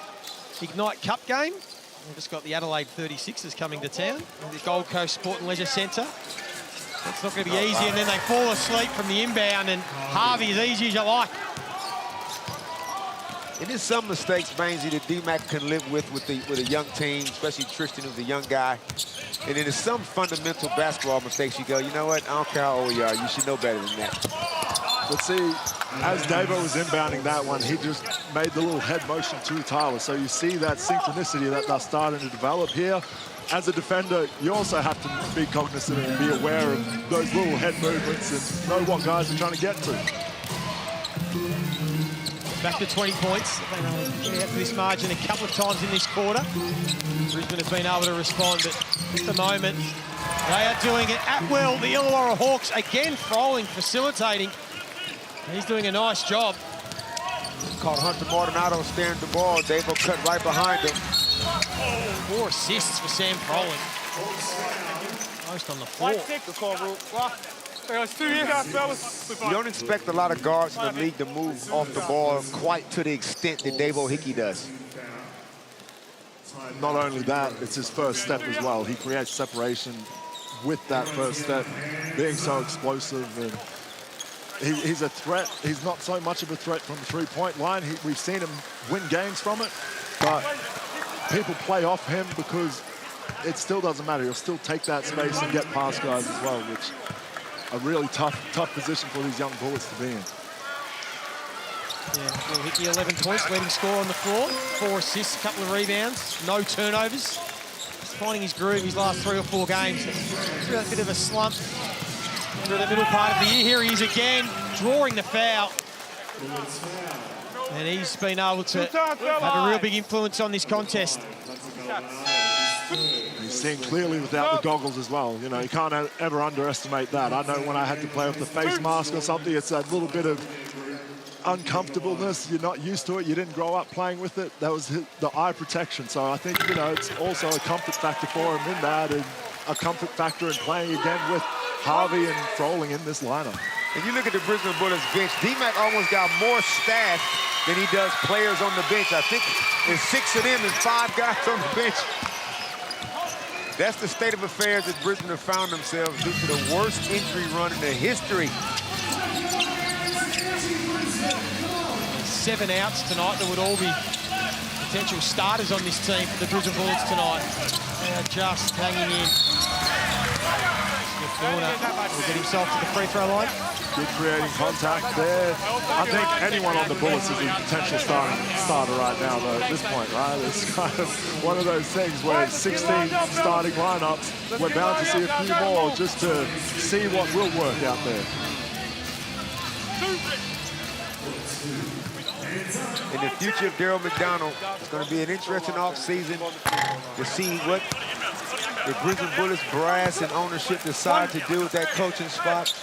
Ignite Cup game. We've just got the Adelaide 36ers coming to town in the Gold Coast Sport and Leisure Centre. It's not going to be easy, and then they fall asleep from the inbound, and Harvey as easy as you like. And there's some mistakes, Bainsy, that D-Mac can live with a young team, especially Tristan, who's a young guy. And then there's some fundamental basketball mistakes you go, you know what, I don't care how old you are, you should know better than that. But see, as Davo was inbounding that one, he just made the little head motion to Tyler. So you see that synchronicity that they're starting to develop here. As a defender, you also have to be cognizant and be aware of those little head movements and know what guys are trying to get to. Back to 20 points. They've been able to get out to this margin a couple of times in this quarter. Brisbane has been able to respond, but at the moment, they are doing it at will. The Illawarra Hawks, again, Froling, facilitating. He's doing a nice job. Caught Hunter Maldonado staring the ball. Davo cut right behind him. 4 assists for Sam Froling. Most on the floor. You don't expect a lot of guards in the league to move off the ball quite to the extent that Davo Hickey does. Not only that, it's his first step as well. He creates separation with that first step, being so explosive. And he's a threat. He's not so much of a threat from the three-point line. We've seen him win games from it, but people play off him because it still doesn't matter. He'll still take that space and get past guys as well, which a really tough position for these young Bullets to be in. Yeah, well, Hickey 11 points, leading scorer on the floor, 4 assists, a couple of rebounds, no turnovers. He's finding his groove his last 3 or 4 games. Through a bit of a slump through the middle part of the year. Here he is again, drawing the foul. And he's been able to have a real big influence on this contest. He's seeing clearly without the goggles as well. You know, you can't ever underestimate that. I know when I had to play with the face mask or something, it's that little bit of uncomfortableness. You're not used to it. You didn't grow up playing with it. That was the eye protection. So I think, you know, it's also a comfort factor for him in that, and a comfort factor in playing again with Harvey and Froling in this lineup. And you look at the Brisbane Bullets bench, D-Mac almost got more staff than he does players on the bench. I think there's 6 of them and 5 guys on the bench. That's the state of affairs that Brisbane have found themselves due to the worst injury run in the history. 7 outs tonight that would all be potential starters on this team for the Brisbane Bullets tonight. They are just hanging in. Milner will get himself to the free throw line. Good creating contact there. I think anyone on the Bullets is a potential starter right now, though, at this point, right? It's kind of one of those things where 16 starting lineups, we're bound to see a few more just to see what will work out there. In the future of Daryl McDonald, it's going to be an interesting offseason to see what the Brisbane Bullets brass and ownership decide to do with that coaching spot.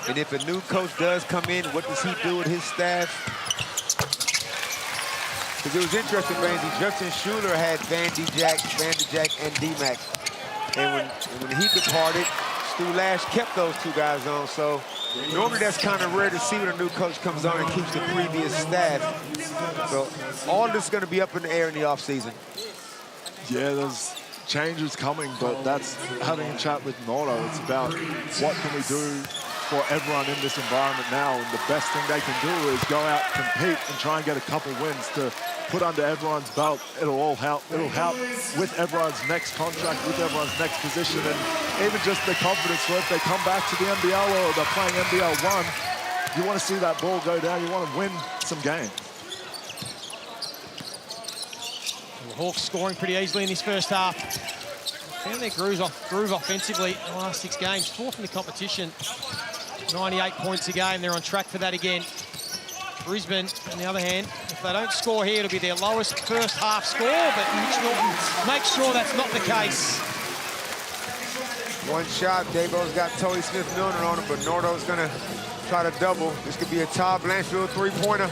And if a new coach does come in, what does he do with his staff? Because it was interesting, Ramsey. Justin Schuler had Van de Jack, and D-Mac. And when he departed, Stu Lash kept those 2 guys on. So normally that's kind of rare to see when a new coach comes on and keeps the previous staff. So all of this is going to be up in the air in the offseason. Yeah, there's changes coming, but that's having a chat with Nordo. It's about what can we do for everyone in this environment now, and the best thing they can do is go out, compete, and try and get a couple wins to put under everyone's belt. It'll all help. It'll help with everyone's next contract, with everyone's next position, and even just the confidence for if they come back to the NBL or they're playing NBL 1, you want to see that ball go down. You want to win some games. The Hawks scoring pretty easily in this first half. Found their groove offensively in the last 6 games. 4th in the competition. 98 points a game. They're on track for that again. Brisbane, on the other hand, if they don't score here, it'll be their lowest first half score, but Mitch Norton makes sure that's not the case. One shot, Davo's got Tony Smith-Milner on him, but Nordo's gonna try to double. This could be a Todd Blanchfield 3-pointer.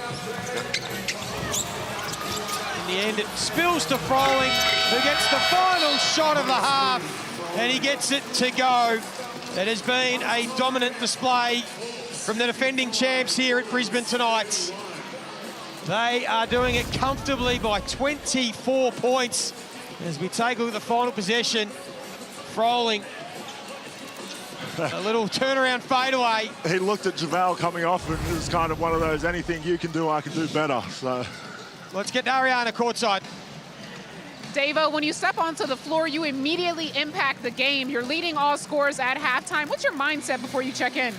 In the end, it spills to Froling, who gets the final shot of the half, and he gets it to go. It has been a dominant display from the defending champs here at Brisbane tonight. They are doing it comfortably by 24 points. As we take a look at the final possession, Froling, a little turnaround fadeaway. He looked at JaVale coming off, and it was kind of one of those, anything you can do, I can do better. So let's get Ariana courtside. Davo, when you step onto the floor, you immediately impact the game. You're leading all scorers at halftime. What's your mindset before you check in?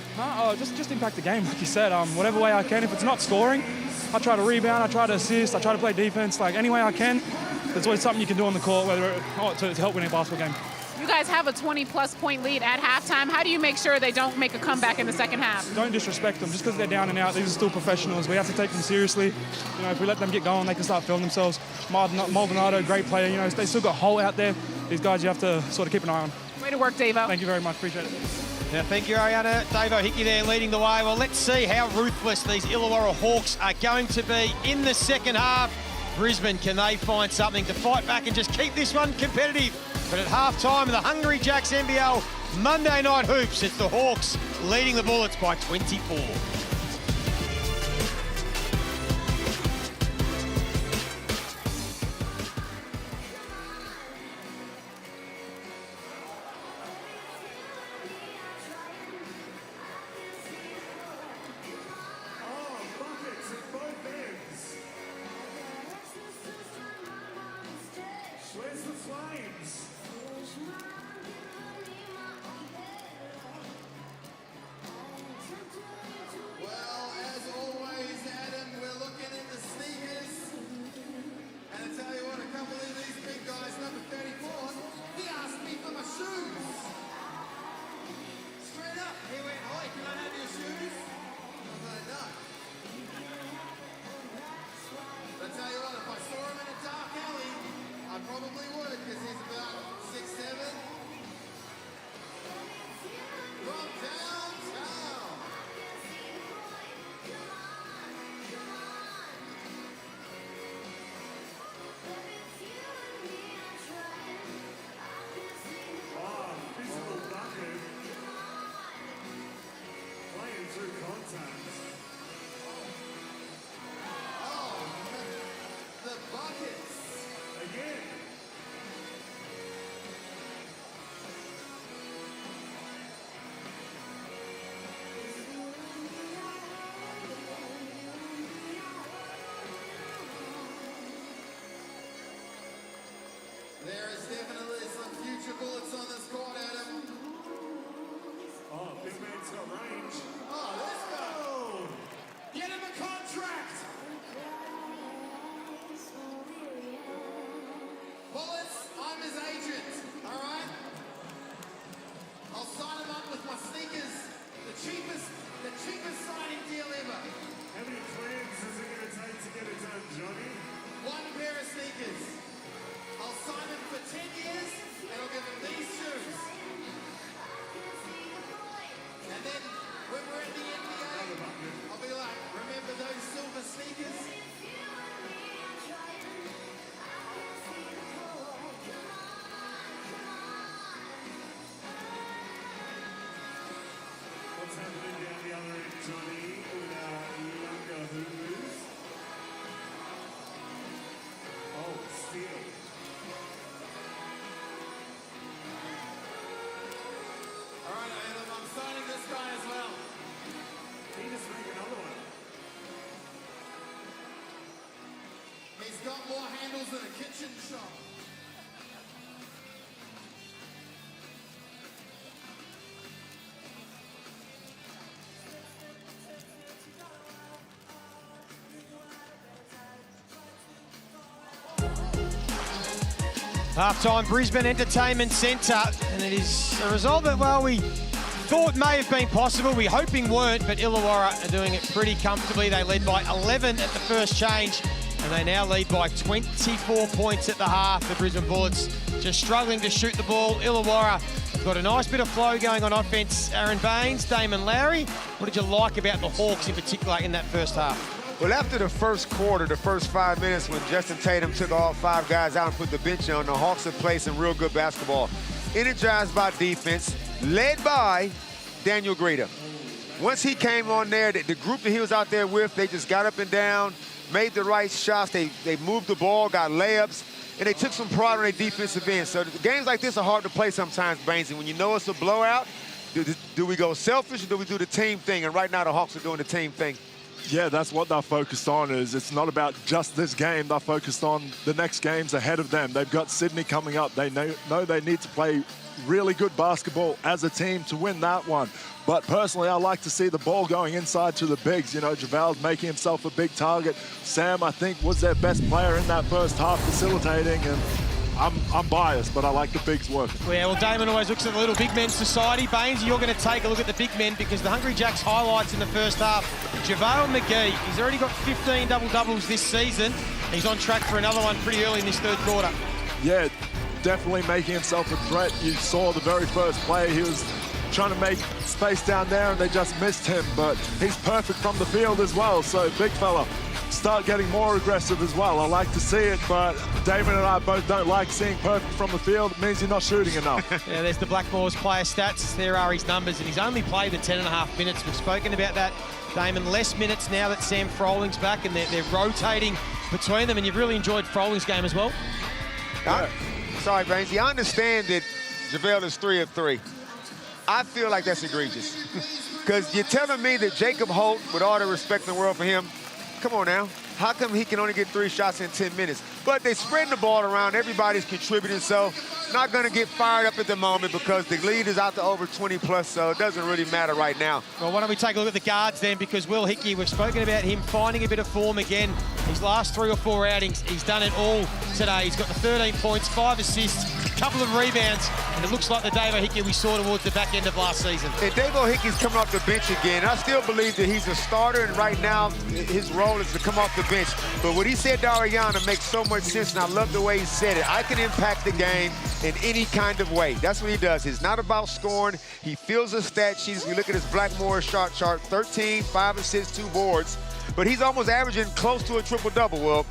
Just impact the game, like you said. Whatever way I can. If it's not scoring, I try to rebound, I try to assist, I try to play defense. Like any way I can, there's always something you can do on the court, whether to help win a basketball game. You guys have a 20-plus point lead at halftime. How do you make sure they don't make a comeback in the second half? Don't disrespect them. Just because they're down and out, these are still professionals. We have to take them seriously. You know, if we let them get going, they can start feeling themselves. Maldonado, great player. You know, they still got Hole out there. These guys you have to sort of keep an eye on. Way to work, Davo. Thank you very much. Appreciate it. Yeah, thank you, Ariana. Davo Hickey there leading the way. Well, let's see how ruthless these Illawarra Hawks are going to be in the second half. Brisbane, can they find something to fight back and just keep this one competitive? But at halftime in the Hungry Jacks NBL Monday Night Hoops, it's the Hawks leading the Bullets by 24. Probably would, because he's about 6'7". There is definitely some future bullets on this court, Adam. Oh, big man's got range. Oh, let's go. Get him a contract. Bullets, I'm his agent, all right? I'll sign him up with my sneakers. The cheapest signing deal ever. How many clams is it going to take to get it done, Johnny? One pair of sneakers. I'll sign him for 10 years, and I'll give him these shoes. And then, when we're in the NBA, I'll be like, remember those silver sneakers? What's happening down the other end, Johnny, with our younger Hoovers? Oh, steal. All right, Adam, I'm signing this guy as well. He just make another one. He's got more handles than a kitchen shop. Half-time, Brisbane Entertainment Centre, and it is a result that, well, we thought may have been possible. We hoping weren't, but Illawarra are doing it pretty comfortably. They led by 11 at the first change, and they now lead by 24 points at the half. The Brisbane Bullets just struggling to shoot the ball. Illawarra have got a nice bit of flow going on offense. Aaron Baines, Damon Lowry. What did you like about the Hawks in particular in that first half? Well, after the first quarter, the first 5 minutes, when Justin Tatum took all 5 guys out and put the bench on, the Hawks have played some real good basketball. Energized by defense, led by Daniel Greta. Once he came on there, the group that he was out there with, they just got up and down, made the right shots, they moved the ball, got layups, and they took some pride on their defensive end. So games like this are hard to play sometimes, Baines, and when you know it's a blowout, do we go selfish or do we do the team thing? And right now the Hawks are doing the team thing. Yeah, that's what they're focused on. It's not about just this game. They're focused on the next games ahead of them. They've got Sydney coming up. They know they need to play really good basketball as a team to win that one. But personally, I like to see the ball going inside to the bigs. You know, JaVale's making himself a big target. Sam, I think, was their best player in that first half facilitating, and I'm biased, but I like the bigs working. Yeah, well, Damon always looks at the little big men society. Baines, you're going to take a look at the big men because the Hungry Jacks highlights in the first half. JaVale McGee, he's already got 15 double-doubles this season. He's on track for another one pretty early in this third quarter. Yeah, definitely making himself a threat. You saw the very first play. He was trying to make space down there and they just missed him, but he's perfect from the field as well. So big fella, start getting more aggressive as well. I like to see it, but Damon and I both don't like seeing perfect from the field. It means you're not shooting enough. Yeah, there's the Blackmores player stats. There are his numbers, and he's only played the 10.5 minutes. We've spoken about that. Damon, less minutes now that Sam Froling's back, and they're rotating between them, and you've really enjoyed Froling's game as well. Yeah. Sorry, Baines. I understand that JaVale is 3 of 3. I feel like that's egregious. Because you're telling me that Jacob Holt, with all the respect in the world for him, come on now. How come he can only get 3 shots in 10 minutes? But they spreading the ball around. Everybody's contributing, so not going to get fired up at the moment because the lead is out to over 20+, so it doesn't really matter right now. Well, why don't we take a look at the guards then, because Will Hickey, we've spoken about him finding a bit of form again. His last 3 or 4 outings, he's done it all today. He's got the 13 points, 5 assists, a couple of rebounds, and it looks like the Davo Hickey we saw towards the back end of last season. And Davo Hickey's coming off the bench again. I still believe that he's a starter, and right now his role is to come off the bench. But what he said to Ariana makes so much sense, and I love the way he said it. I can impact the game in any kind of way. That's what he does. It's not about scoring. He fills the stat sheets. We look at his Blackmore shot chart, 13, 5 assists, 2 boards. But he's almost averaging close to a triple-double. Well,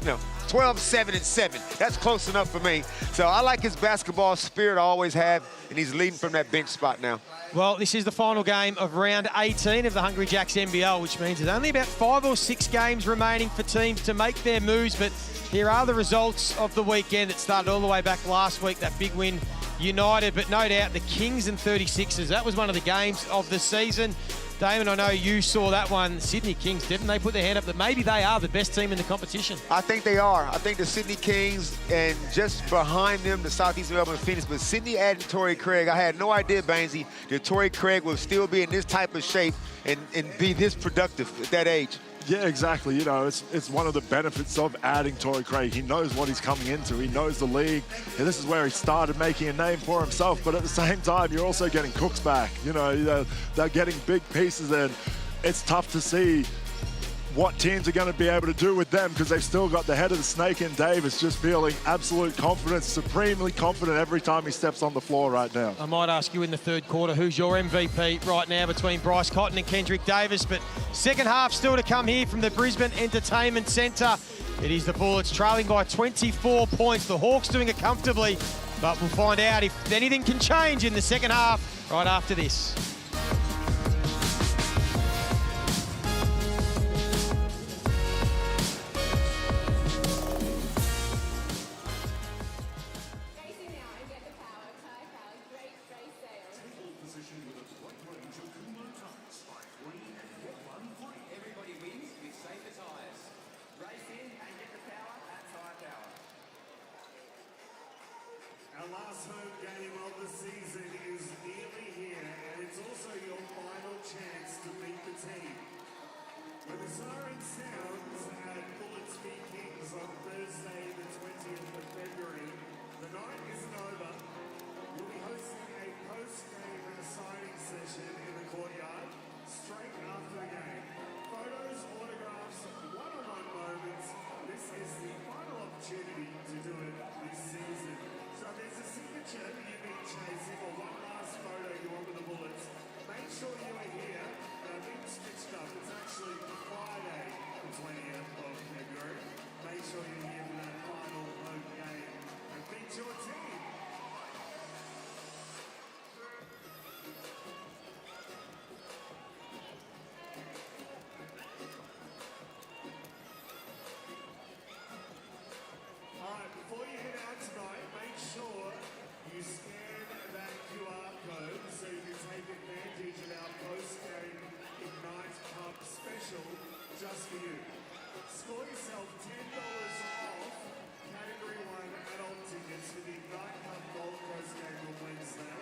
12, 7, and 7. That's close enough for me. So I like his basketball spirit I always have, and he's leading from that bench spot now. Well, this is the final game of round 18 of the Hungry Jacks NBL, which means there's only about 5 or 6 games remaining for teams to make their moves. But here are the results of the weekend. It started all the way back last week, that big win United, but no doubt the Kings and 36ers. That was one of the games of the season. Damon, I know you saw that one. Sydney Kings, didn't they put their hand up that maybe they are the best team in the competition? I think they are. I think the Sydney Kings, and just behind them, the Southeast Melbourne Phoenix. But Sydney added Torrey Craig. I had no idea, Bainesy, that Torrey Craig will still be in this type of shape and be this productive at that age. Yeah, exactly. You know, it's one of the benefits of adding Torrey Craig. He knows what he's coming into. He knows the league. And this is where he started making a name for himself. But at the same time, you're also getting Cooks back. You know, they're getting big pieces, and it's tough to see what teams are going to be able to do with them, because they've still got the head of the snake in Davis just feeling absolute confidence, supremely confident every time he steps on the floor right now. I might ask you in the third quarter, who's your MVP right now between Bryce Cotton and Kendrick Davis? But second half still to come here from the Brisbane Entertainment Centre. It is the Bullets trailing by 24 points. The Hawks doing it comfortably, but we'll find out if anything can change in the second half right after this. Our last home game of the season is nearly here, and it's also your final chance to beat the team. When the siren sounds at Bullets v Kings on Thursday the 20th of February, the night isn't over. We'll be hosting a post-game signing session in the courtyard straight after the game. Photos, autographs, one-on-one moments. This is the final opportunity to do it this season. So there's a signature that you've been chasing, or one last photo you want with the Bullets. Make sure you are here. I've been stitched up. It's actually Friday, the 20th of February. Make sure you're here for that final home game and beat your team. Alright, before you head out tonight, make sure you scan that QR code so you can take advantage of our post-game Ignite Cup special just for you. Score yourself $10 off Category 1 adult tickets for the Ignite Cup Gold Coast game on Wednesday,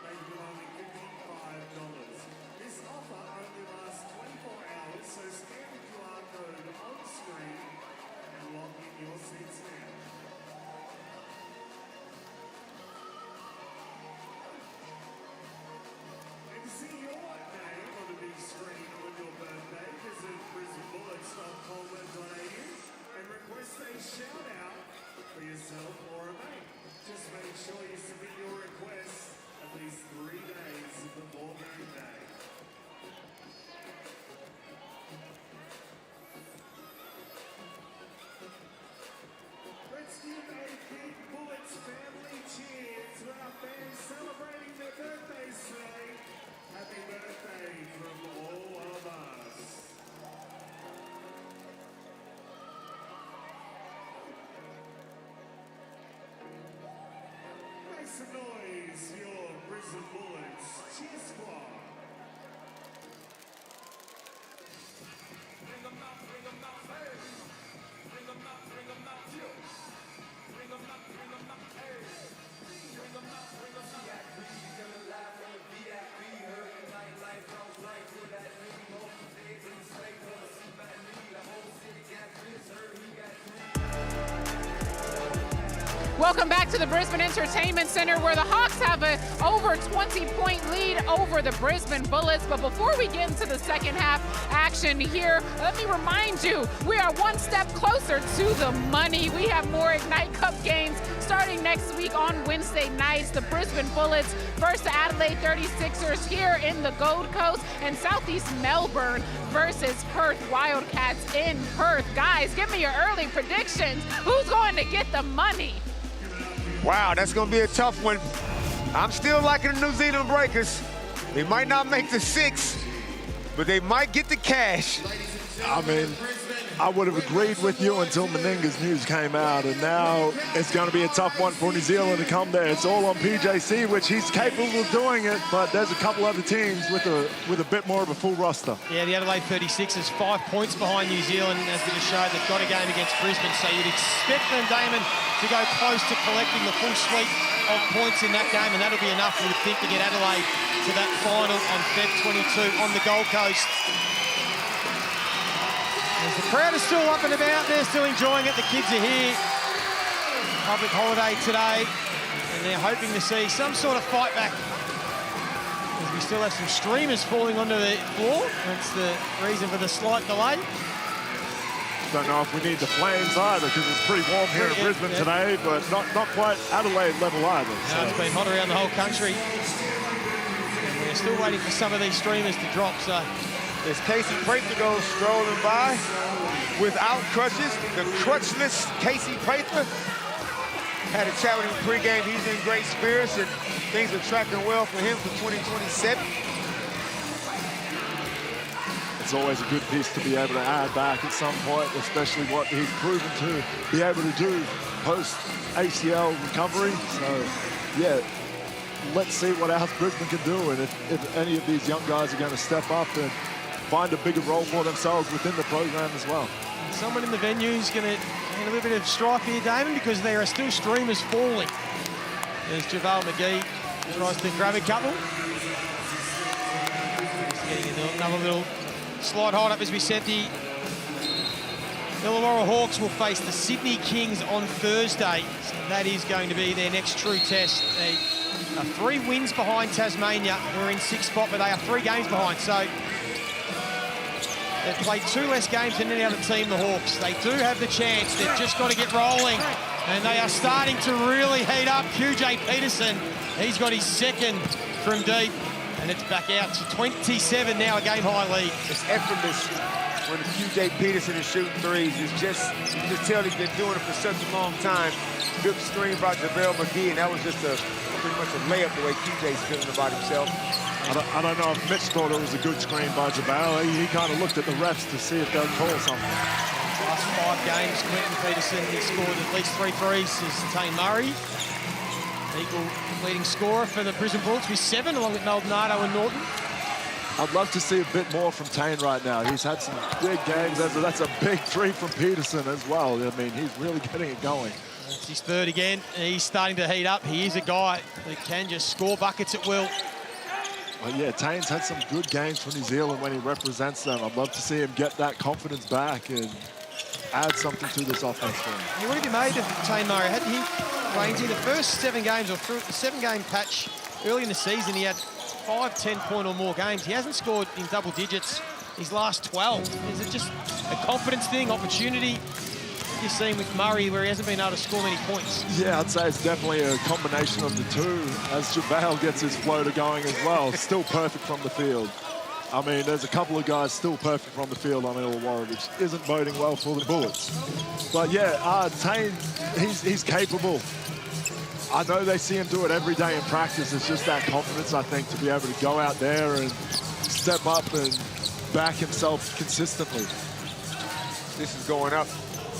making it only $55. This offer only lasts 24 hours, so scan the QR code on screen and lock in your seats now. And to see your name on the big screen on your birthday, visit brisbanebullets.com.au and request a shout out for yourself or a mate. Just make sure you submit your request at least 3 days before game day. Let's give a big Bullets family cheer to our fans celebrating their birthdays today. Happy birthday from all of us. Make some noise for your Brisbane Bullets cheer squad. Bring 'em out, hey. Bring 'em out, yeah. Bring 'em out, hey. Bring 'em out, VIP, coming live from the VIP. Heard the nightlife, house life, with that ring, all the days in the slate, gonna see my knee. The whole city got this, heard he got Welcome back to the Brisbane Entertainment Centre, where the Hawks have a over 20-point lead over the Brisbane Bullets. But before we get into the second half action here, let me remind you, we are one step closer to the money. We have more Ignite Cup games starting next week on Wednesday nights. The Brisbane Bullets versus the Adelaide 36ers here in the Gold Coast, and Southeast Melbourne versus Perth Wildcats in Perth. Guys, give me your early predictions. Who's going to get the money? Wow, that's going to be a tough one. I'm still liking the New Zealand Breakers. They might not make the 6, but they might get the cash. I mean, I would have agreed with you until Meninga's news came out, and now it's going to be a tough one for New Zealand to come there. It's all on PJC, which he's capable of doing it, but there's a couple other teams with a bit more of a full roster. Yeah, the Adelaide 36 is 5 points behind New Zealand, as we just showed. They've got a game against Brisbane, so you'd expect them, Damon, to go close to collecting the full suite of points in that game, and that'll be enough, we would think, to get Adelaide to that final on Feb 22 on the Gold Coast. As the crowd is still up and about, they're still enjoying it. The kids are here. Public holiday today, and they're hoping to see some sort of fight back. As we still have some streamers falling onto the floor. That's the reason for the slight delay. Don't know if we need the flames either, because it's pretty warm here in Brisbane today, but not quite Adelaide level either. No, it's been hot around the whole country. And we're still waiting for some of these streamers to drop, so. As Casey Prather goes strolling by without crutches, the crutchless Casey Prather. Had a chat with him pregame. He's in great spirits, and things are tracking well for him for 2027. It's always a good piece to be able to add back at some point, especially what he's proven to be able to do post-ACL recovery. So, yeah, let's see what else Brisbane can do, and if any of these young guys are going to step up and find a bigger role for themselves within the program as well. Someone in the venue is going to get a little bit of strife here, Damon, because there are still streamers falling. There's JaVale McGee, tries to grab a couple. Just getting another little slight hold up as we said. The Illawarra Hawks will face the Sydney Kings on Thursday. So that is going to be their next true test. They are 3 wins behind Tasmania, who are in 6th spot, but they are 3 games behind. So they've played 2 less games than any other team, the Hawks. They do have the chance. They've just got to get rolling. And they are starting to really heat up. QJ Peterson, he's got his 2nd from deep. And it's back out to 27 now, a game-high lead. It's effortless when QJ Peterson is shooting threes. You can just tell he's been doing it for such a long time. Good screen by JaVale McGee, and that was just pretty much a layup the way QJ's feeling about himself. I don't know if Mitch thought it was a good screen by JaVale. He kind of looked at the refs to see if they'll call something. Last 5 games, Quentin Peterson, he scored at least 3 threes. Is Tane Murray, equal leading scorer for the Brisbane Bullets with 7, along with Maldonado and Norton. I'd love to see a bit more from Tane right now. He's had some big games. That's a big 3 from Peterson as well. I mean, he's really getting it going. It's his 3rd again, and he's starting to heat up. He is a guy that can just score buckets at will. Well, yeah, Tane's had some good games for New Zealand when he represents them. I'd love to see him get that confidence back and add something to this offense for him. What have you made of Tane Murray? Hadn't he, Rainsy, the first 7 games, or through the 7-game patch early in the season, he had 5 10-point or more games. He hasn't scored in double digits his last 12. Is it just a confidence thing, opportunity? You've seen with Murray where he hasn't been able to score many points. Yeah, I'd say it's definitely a combination of the two as JaVale gets his floater going as well. Still perfect from the field. I mean, there's a couple of guys still perfect from the field on Illawarra, which isn't boding well for the Bullets. But yeah, Tane, he's capable. I know they see him do it every day in practice. It's just that confidence, I think, to be able to go out there and step up and back himself consistently. This is going up.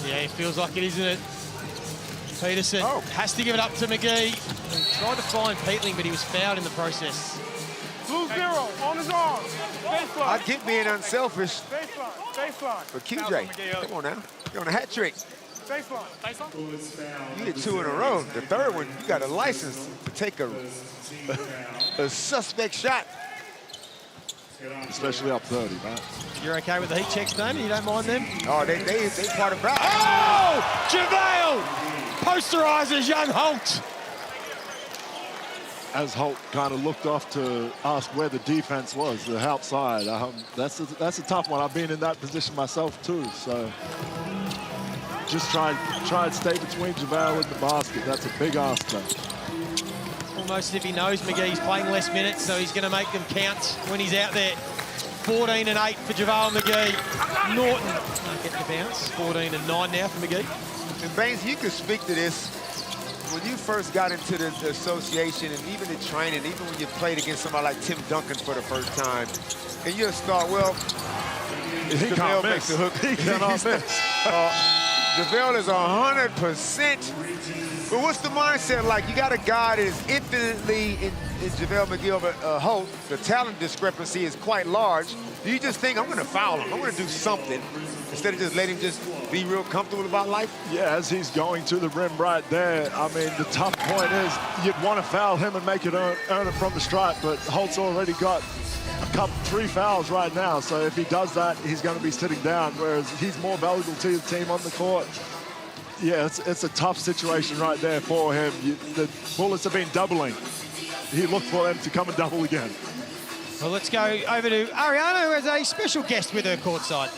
Yeah, it feels like it, isn't it? Peterson has to give it up to McGee. He tried to find Peatling, but he was fouled in the process. Blue 0 on his arm. Baseline. I get being unselfish. Baseline. Baseline. But QJ, come on now. You're on a hat trick. Baseline. Baseline. You did 2 in a row. The 3rd one, you got a license to take a suspect shot. Especially up 30, man. You're okay with the heat checks, Damon? You don't mind them? Oh, they part of that. Oh! JaVale posterizes young Holt. As Holt kind of looked off to ask where the defense was, the outside. That's a tough one. I've been in that position myself too. So just try and stay between JaVale and the basket. That's a big ask though. Almost as if he knows McGee's playing less minutes, so he's going to make them count when he's out there. 14 and 8 for JaVale McGee. Norton getting the bounce. 14 and 9 now for McGee. And Baines, you could speak to this. When you first got into the association and even the training, even when you played against somebody like Tim Duncan for the first time, and you'll start, well, He can't miss. makes the hook. He cannot miss. JaVale is 100%. But what's the mindset like? You got a guy that is infinitely in JaVale McGee over Holt. The talent discrepancy is quite large. Do you just think, I'm going to foul him, I'm going to do something, instead of just letting him just be real comfortable about life? Yeah, as he's going to the rim right there, I mean, the tough point is you'd want to foul him and make it earn it from the stripe, but Holt's already got 3 fouls right now, so if he does that, he's going to be sitting down, whereas he's more valuable to the team on the court. Yeah, it's a tough situation right there for him. The Bullets have been doubling. He looked for them to come and double again. Well, let's go over to Ariana, who has a special guest with her courtside.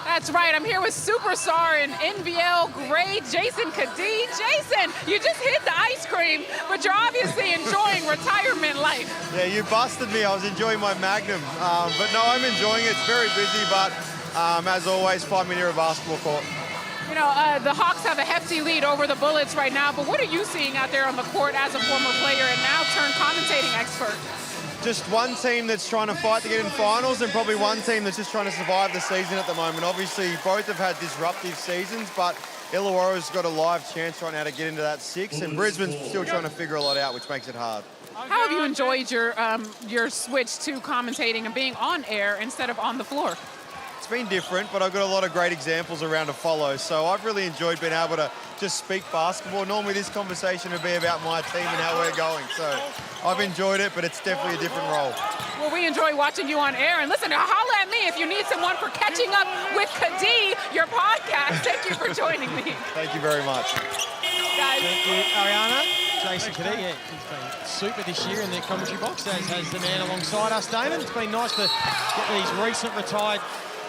That's right. I'm here with superstar and NBL great Jason Kadee. Jason, you just hit the ice cream, but you're obviously enjoying retirement life. Yeah, you busted me. I was enjoying my Magnum. But no, I'm enjoying it. It's very busy, but as always, find me near a basketball court. You know, the Hawks have a hefty lead over the Bullets right now, but what are you seeing out there on the court as a former player and now turned commentating expert? Just one team that's trying to fight to get in finals and probably one team that's just trying to survive the season at the moment. Obviously, both have had disruptive seasons, but Illawarra's got a live chance right now to get into that 6, and Brisbane's still trying to figure a lot out, which makes it hard. How have you enjoyed your switch to commentating and being on air instead of on the floor? It's been different, but I've got a lot of great examples around to follow, so I've really enjoyed being able to just speak basketball. Normally this conversation would be about my team and how we're going, so I've enjoyed it, but it's definitely a different role. Well, we enjoy watching you on air, and listen, holla at me if you need someone for Catching Up with Kadee, your podcast. Thank you for joining me. Thank you very much. Guys. Thank you, Ariana. Jason Kadee, yeah, he's been super this year in the commentary box, as has the man alongside us, Damon. It's been nice to get these recent retired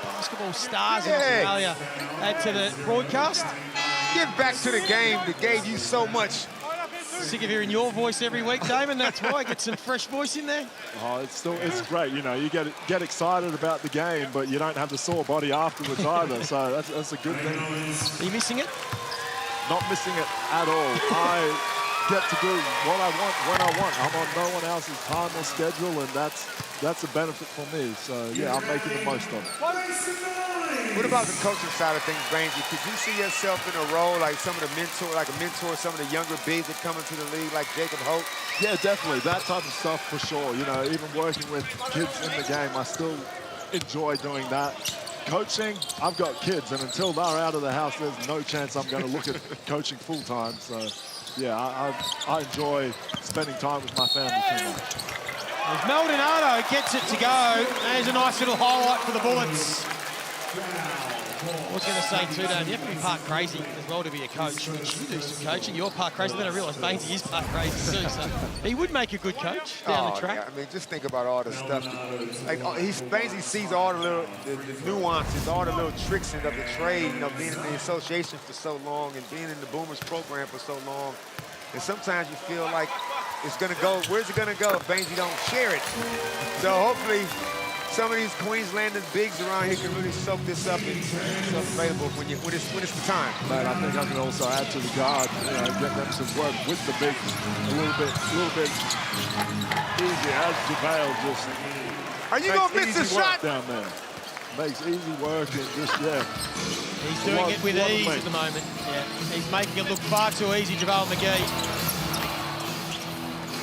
basketball stars in Australia add to the broadcast. Give back to the game that gave you so much. Sick of hearing your voice every week, Damon. That's why I get some fresh voice in there. Oh, it's great. You know, you get excited about the game, but you don't have the sore body afterwards either. So that's a good thing. Are you missing it? Not missing it at all. I get to do what I want when I want. I'm on no one else's time or schedule, and that's a benefit for me. So yeah, I'm making the most of it. What about the coaching side of things, Bainsy? Could you see yourself in a role like some of the mentor, some of the younger bigs that come into the league, like Jacob Holt? Yeah, definitely. That type of stuff for sure. You know, even working with kids in the game, I still enjoy doing that. Coaching, I've got kids, and until they're out of the house, there's no chance I'm going to look at coaching full time. So, yeah, I enjoy spending time with my family too much. As Maldonado gets it to go, there's a nice little highlight for the Bullets. I was going to say too, Dan, you have to be part crazy as well to be a coach. Which you do some coaching, you're part crazy. Then I realised Bainsy is part crazy too, so he would make a good coach down the track. Yeah, I mean, just think about all the stuff. Like Bainsy sees all the nuances, all the little tricks of the trade. You know, being in the association for so long and being in the Boomers program for so long. And sometimes you feel like it's going to go. Where's it going to go if Bainsy don't share it? So hopefully, some of these Queenslanders bigs around here can really soak this up and it's available when it's the time. But I think I can also add to the guard, you know, get them to work with the bigs a little bit easier as JaVale just. Are you gonna miss the shot down there? Makes easy work and just He's doing it with ease at the moment. Yeah, he's making it look far too easy, JaVale McGee.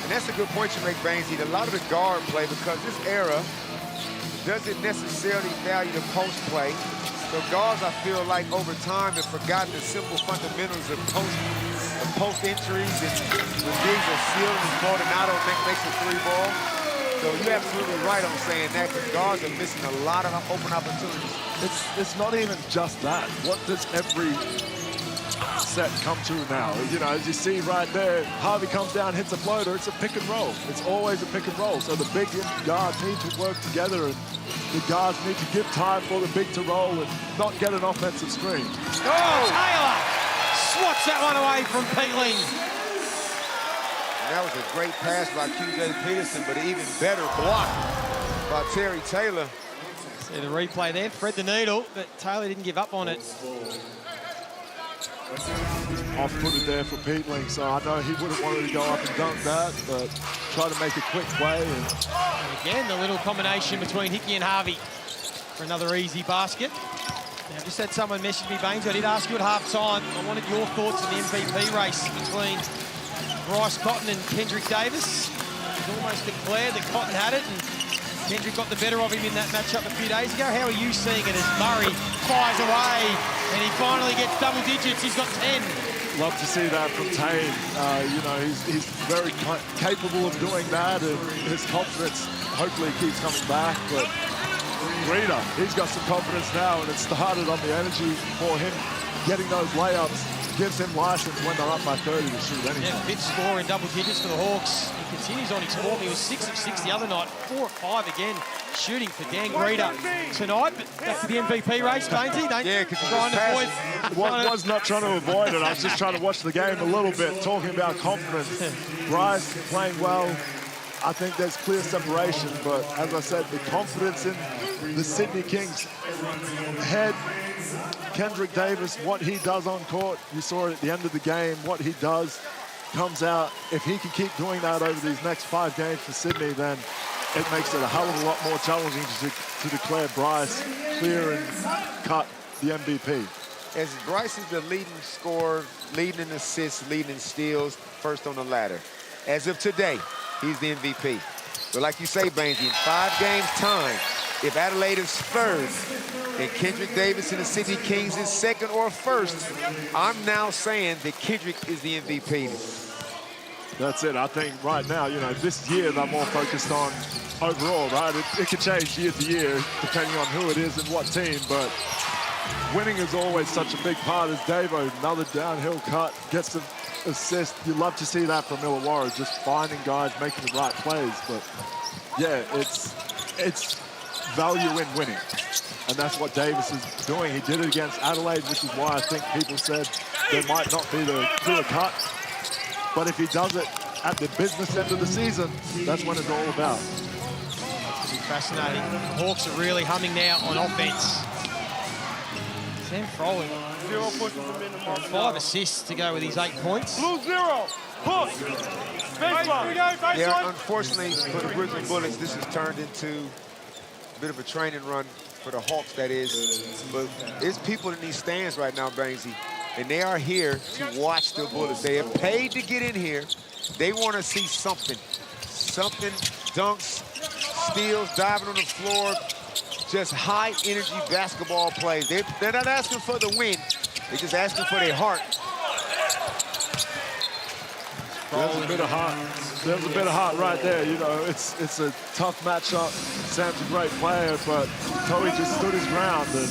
And that's a good point you make, Bainsy. A lot of the guard play, because this era doesn't necessarily value the post play. So guards, I feel like, over time have forgotten the simple fundamentals of post entries, and when bigs are sealed and Maldonado makes a 3-ball. So you're absolutely right on saying that, because guards are missing a lot of open opportunities. It's not even just that. What does every set come to now? You know, as you see right there, Harvey comes down, hits a floater, it's a pick and roll. It's always a pick and roll. So the big guards need to work together, and the guards need to give time for the big to roll and not get an offensive screen. Oh, Taylor swats that one away from Peeling. And that was a great pass by QJ Peterson, but an even better block by Terry Taylor. See the replay there, thread the needle, but Taylor didn't give up on it. Off-footed there for Peetling, so I know he would have wanted to go up and dunk that, but try to make a quick play. And again, the little combination between Hickey and Harvey. for another easy basket. Now, just had someone message me, Baines. I did ask you at half-time. I wanted your thoughts on the MVP race between Bryce Cotton and Kendrick Davis. It was almost declared that Cotton had it, and Kendrick got the better of him in that matchup a few days ago. How are you seeing it as Murray fires away and he finally gets double digits? He's got 10. Love to see that from Tane. You know, he's very capable of doing that, and his confidence hopefully keeps coming back. But Rita, he's got some confidence now, and it started on the energy for him. Getting those layups gives him license when they're up by 30 to shoot anything. Yeah, fifth score in double digits for the Hawks. He continues on his form. He was 6 of 6 the other night, 4 of 5 again, shooting for Dan Greta tonight. But back to the MVP race, Bainesy. Yeah, because he's trying to avoid. Was not trying to avoid it. I was just trying to watch the game a little bit, talking about confidence. Bryce playing well. I think there's clear separation, but as I said, the confidence in the Sydney Kings head. Kendrick Davis, what he does on court, you saw it at the end of the game, what he does comes out. If he can keep doing that over these next 5 games for Sydney, then it makes it a hell of a lot more challenging to declare Bryce clear and cut the MVP. As Bryce is the leading scorer, leading in assists, leading in steals, first on the ladder. As of today, he's the MVP. But like you say, Bainesy, in 5 games' time, if Adelaide is third and Kendrick Davis and the Sydney Kings is second or first, I'm now saying that Kendrick is the MVP. That's it. I think right now, you know, this year they're more focused on overall, right? It could change year to year depending on who it is and what team, but winning is always such a big part. As Davo, another downhill cut, gets an assist. You love to see that from Illawarra, just finding guys, making the right plays. But yeah, it's value in winning. And that's what Davis is doing. He did it against Adelaide, which is why I think people said there might not be the clear cut. But if he does it at the business end of the season, that's when it's all about. It's going to be fascinating. The Hawks are really humming now on offense. Sam Froley, 5 assists to go with his 8 points. Blue 0, push, baseline. Yeah, unfortunately for the Brisbane Bullets, this has turned into a bit of a training run for the Hawks, that is. But there's people in these stands right now, Bainesy, and they are here to watch the Bullets. They have paid to get in here. They want to see something. Something, dunks, steals, diving on the floor, just high-energy basketball plays. They're not asking for the win. They're just asking for their heart. There's a bit of heart. There's a bit of heart right there. You know, it's a tough matchup. Sam's a great player, but Toei just stood his ground. And,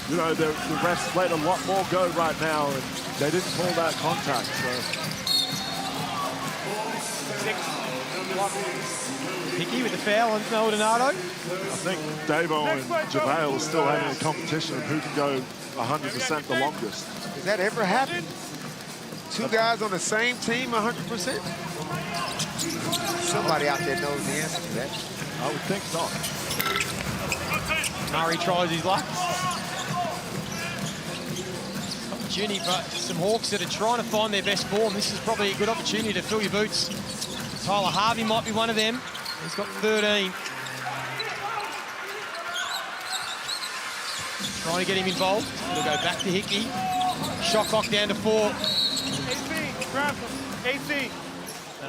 you know, the refs let a lot more go right now, and they didn't call that contact. So. Hickey with the foul on Maldonado. I think Davo and JaVale are still having a competition of who can go 100% the longest. Has that ever happened? 2 guys on the same team 100%? Somebody out there knows the answer to that. I would think not. Murray tries his luck. Opportunity, but some Hawks that are trying to find their best form. This is probably a good opportunity to fill your boots. Tyler Harvey might be one of them. He's got 13. Trying to get him involved. It'll go back to Hickey. Shot clock down to 4. 18, grab him. 18.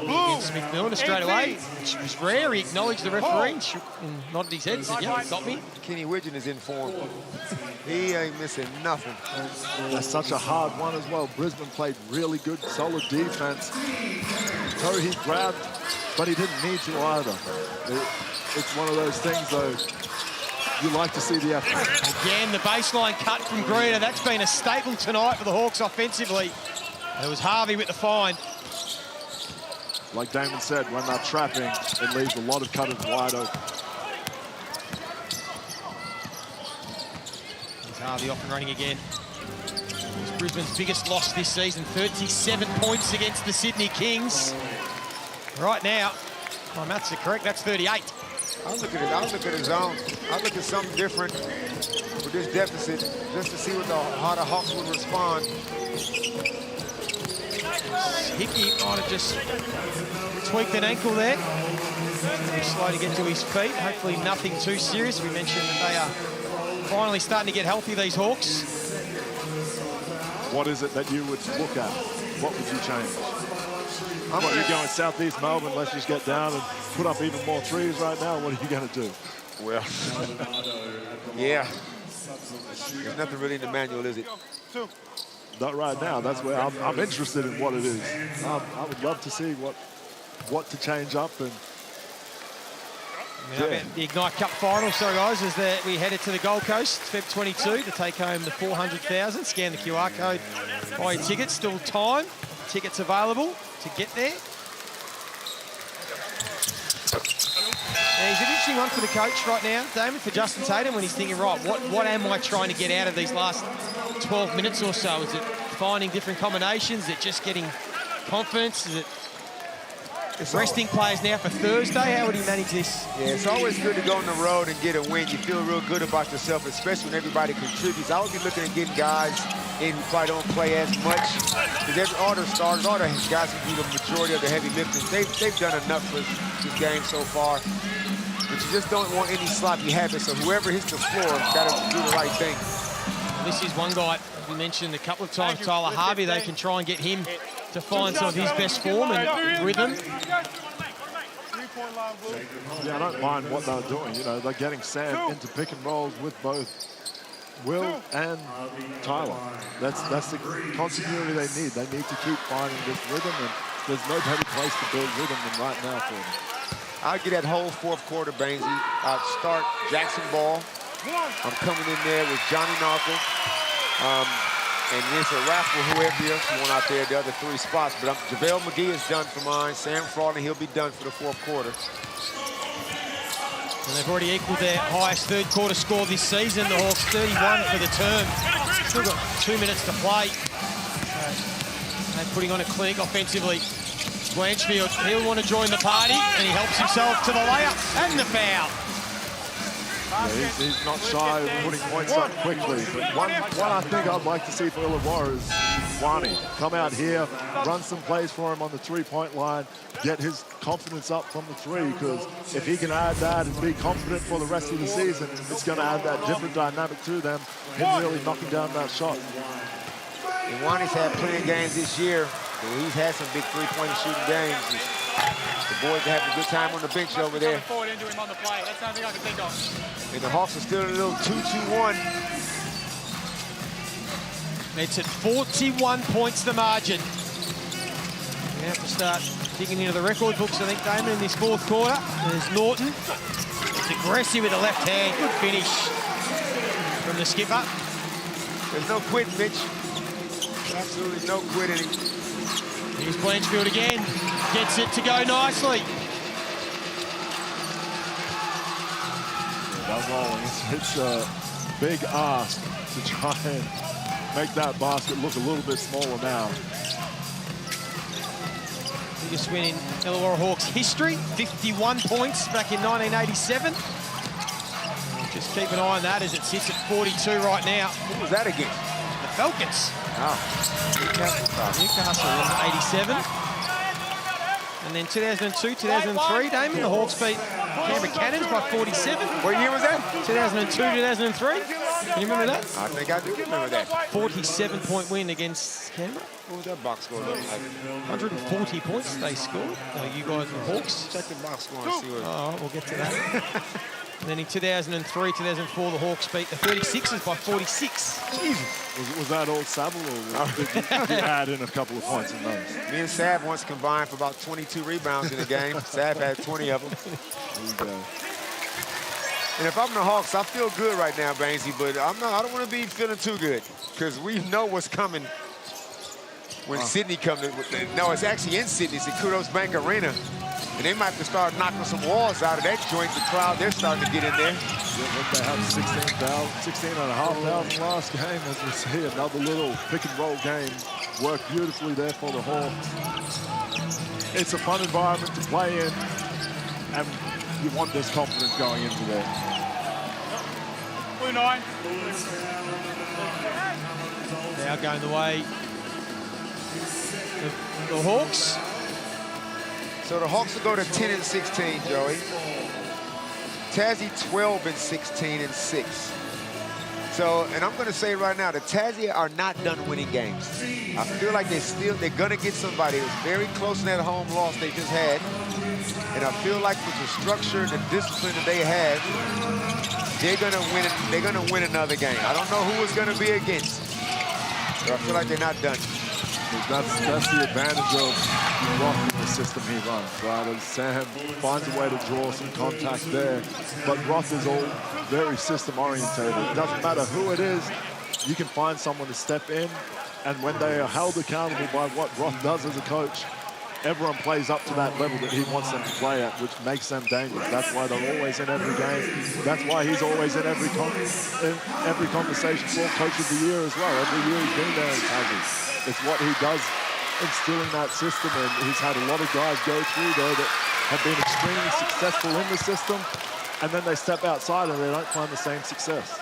Blue. Smith Milner straight away, which was rare. He acknowledged the referee and nodded his head and said, yeah, got me. Kenny Widgeon is in form. He ain't missing nothing. That's such a hard one as well. Brisbane played really good, solid defense. So he grabbed, but he didn't need to either. It's one of those things, though, you like to see the effort. Again, the baseline cut from Greta. That's been a staple tonight for the Hawks offensively. It was Harvey with the find. Like Damon said, when they're trapping, it leaves a lot of cutters wide open. Here's Harvey off and running again. It's Brisbane's biggest loss this season, 37 points against the Sydney Kings. Right now, my maths are correct, that's 38. I'll look at his zone. I'll look at something different with this deficit, just to see how the Hawks would respond. Hickey might have just tweaked an ankle there. He's slow to get to his feet. Hopefully nothing too serious. We mentioned that they are finally starting to get healthy, these Hawks. What is it that you would look at? What would you change? What are you going Southeast Melbourne? Let's just get down and put up even more threes right now. What are you going to do? Well, yeah. There's nothing really in the manual, is it? Not right now. That's where I'm interested in what it is. I would love to see what to change up. And the Ignite Cup final, so guys, is that we headed to the Gold Coast, Feb 22, to take home the 400,000. Scan the QR code, buy your tickets. Still time. Tickets available to get there. Now, he's an interesting one for the coach right now, Damon, for Justin Tatum, when he's thinking, right, what am I trying to get out of these last 12 minutes or so? Is it finding different combinations? Is it just getting confidence? Is it resting players now for Thursday? How would he manage this? Yeah, it's always good to go on the road and get a win. You feel real good about yourself, especially when everybody contributes. I would be looking at getting guys in who probably don't play as much. Because all the starters, all the guys who do the majority of the heavy lifting, they've done enough for this game so far. But you just don't want any sloppy habits. So whoever hits the floor got to do the right thing. Well, this is one guy we mentioned a couple of times, Tyler Harvey. They can try and get him to find some of his best form and rhythm. Yeah, I don't mind what they're doing. You know, they're getting Sam into pick and rolls with both Will and Tyler. That's the continuity they need. They need to keep finding this rhythm, and there's no better place to build rhythm than right now for them. I'll get that whole fourth quarter, Bainesy. I'll start Jackson Ball. I'm coming in there with Johnny Narkle. And it's a wrap for whoever else you want out there, the other three spots. But JaVale McGee is done for mine. Sam Frawley, he'll be done for the fourth quarter. And they've already equaled their highest third quarter score this season. The Hawks 31 for the term. Still got 2 minutes to play. They're putting on a clinic offensively. Blanchfield, he'll want to join the party, and he helps himself to the layup and the foul. Yeah, he's not shy of putting points up quickly. But one I think I'd like to see for Illawarra is Wani. Come out here, run some plays for him on the three-point line, get his confidence up from the three, because if he can add that and be confident for the rest of the season, it's going to add that different dynamic to them, him really knocking down that shot. And Wani's had plenty of games this year. He's had some big three-point shooting games. The boys are having a good time on the bench over there. And the Hawks are still a little 2-2-1. It's at 41 points the margin. We have to start digging into the record books, I think, Damon, in this fourth quarter. There's Norton. It's aggressive with the left hand. Good finish from the skipper. There's no quitting, Mitch. Absolutely no quitting. Here's Blanchfield again. Gets it to go nicely. That's all. It's a big ask to try and make that basket look a little bit smaller now. Biggest win in Illawarra Hawks history. 51 points back in 1987. Just keep an eye on that as it sits at 42 right now. What was that against? The Falcons. Oh. Newcastle in 87. And then 2002, 2003, Damon, the Hawks beat Canberra Cannons by 47. What year was that? 2002, 2003. Can you remember that? I think I do remember that. 47-point win against Canberra. What was that box score like? 140 points they scored. You guys were Hawks. Check the box score and see what... Oh, we'll get to that. And then in 2003, 2004, the Hawks beat the 36ers by 46. Jesus. Was that old Saville, or did you add in a couple of points in those? Me and Sav once combined for about 22 rebounds in a game. Sav had 20 of them. There you go. And if I'm the Hawks, I feel good right now, Bainesy, but I don't want to be feeling too good, because we know what's coming when Sydney comes. No, it's actually in Sydney. It's at Kudos Bank Arena. And they might have to start knocking some walls out of that joint. The crowd, they're starting to get in there. Yeah, they have 16,500 last game. As we see, another little pick and roll game. Worked beautifully there for the Hawks. It's a fun environment to play in, and you want this confidence going into there. Blue 9. Now going the way the Hawks. So the Hawks will go to 10 and 16, Joey. Tassie 12 and 16 and 6. So, and I'm going to say right now, the Tassie are not done winning games. I feel like they're going to get somebody. It was very close in that home loss they just had. And I feel like with the structure and the discipline that they have, they're going to win it. They're going to win another game. I don't know who it's going to be against, but I feel like they're not done. That's the advantage of Rock in the system he runs, right? And Sam finds a way to draw some contact there, but Roth is all very system orientated. It doesn't matter who it is, you can find someone to step in, and when they are held accountable by what Roth does as a coach, everyone plays up to that level that he wants them to play at, which makes them dangerous. That's why they're always in every game. That's why he's always in every conversation for Coach of the Year as well. Every year he's been there in Tassie. It's what he does instilling that system, and he's had a lot of guys go through there that have been extremely successful in the system, and then they step outside and they don't find the same success.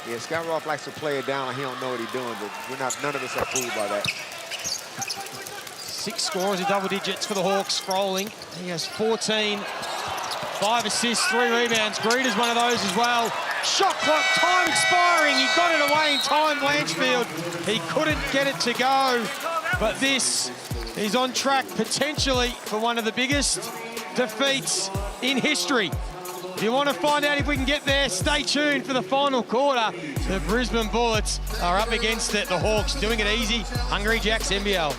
Yeah, Scott Roth likes to play it down like he don't know what he's doing, but none of us are fooled by that. 6 scores in double digits for the Hawks, scrolling. He has 14, 5 assists, 3 rebounds. Greeter's one of those as well. Shot clock, time expiring. He got it away in time, Blanchfield. He couldn't get it to go, but this is on track potentially for one of the biggest defeats in history. If you want to find out if we can get there, stay tuned for the final quarter. The Brisbane Bullets are up against it. The Hawks doing it easy. Hungry Jacks NBL.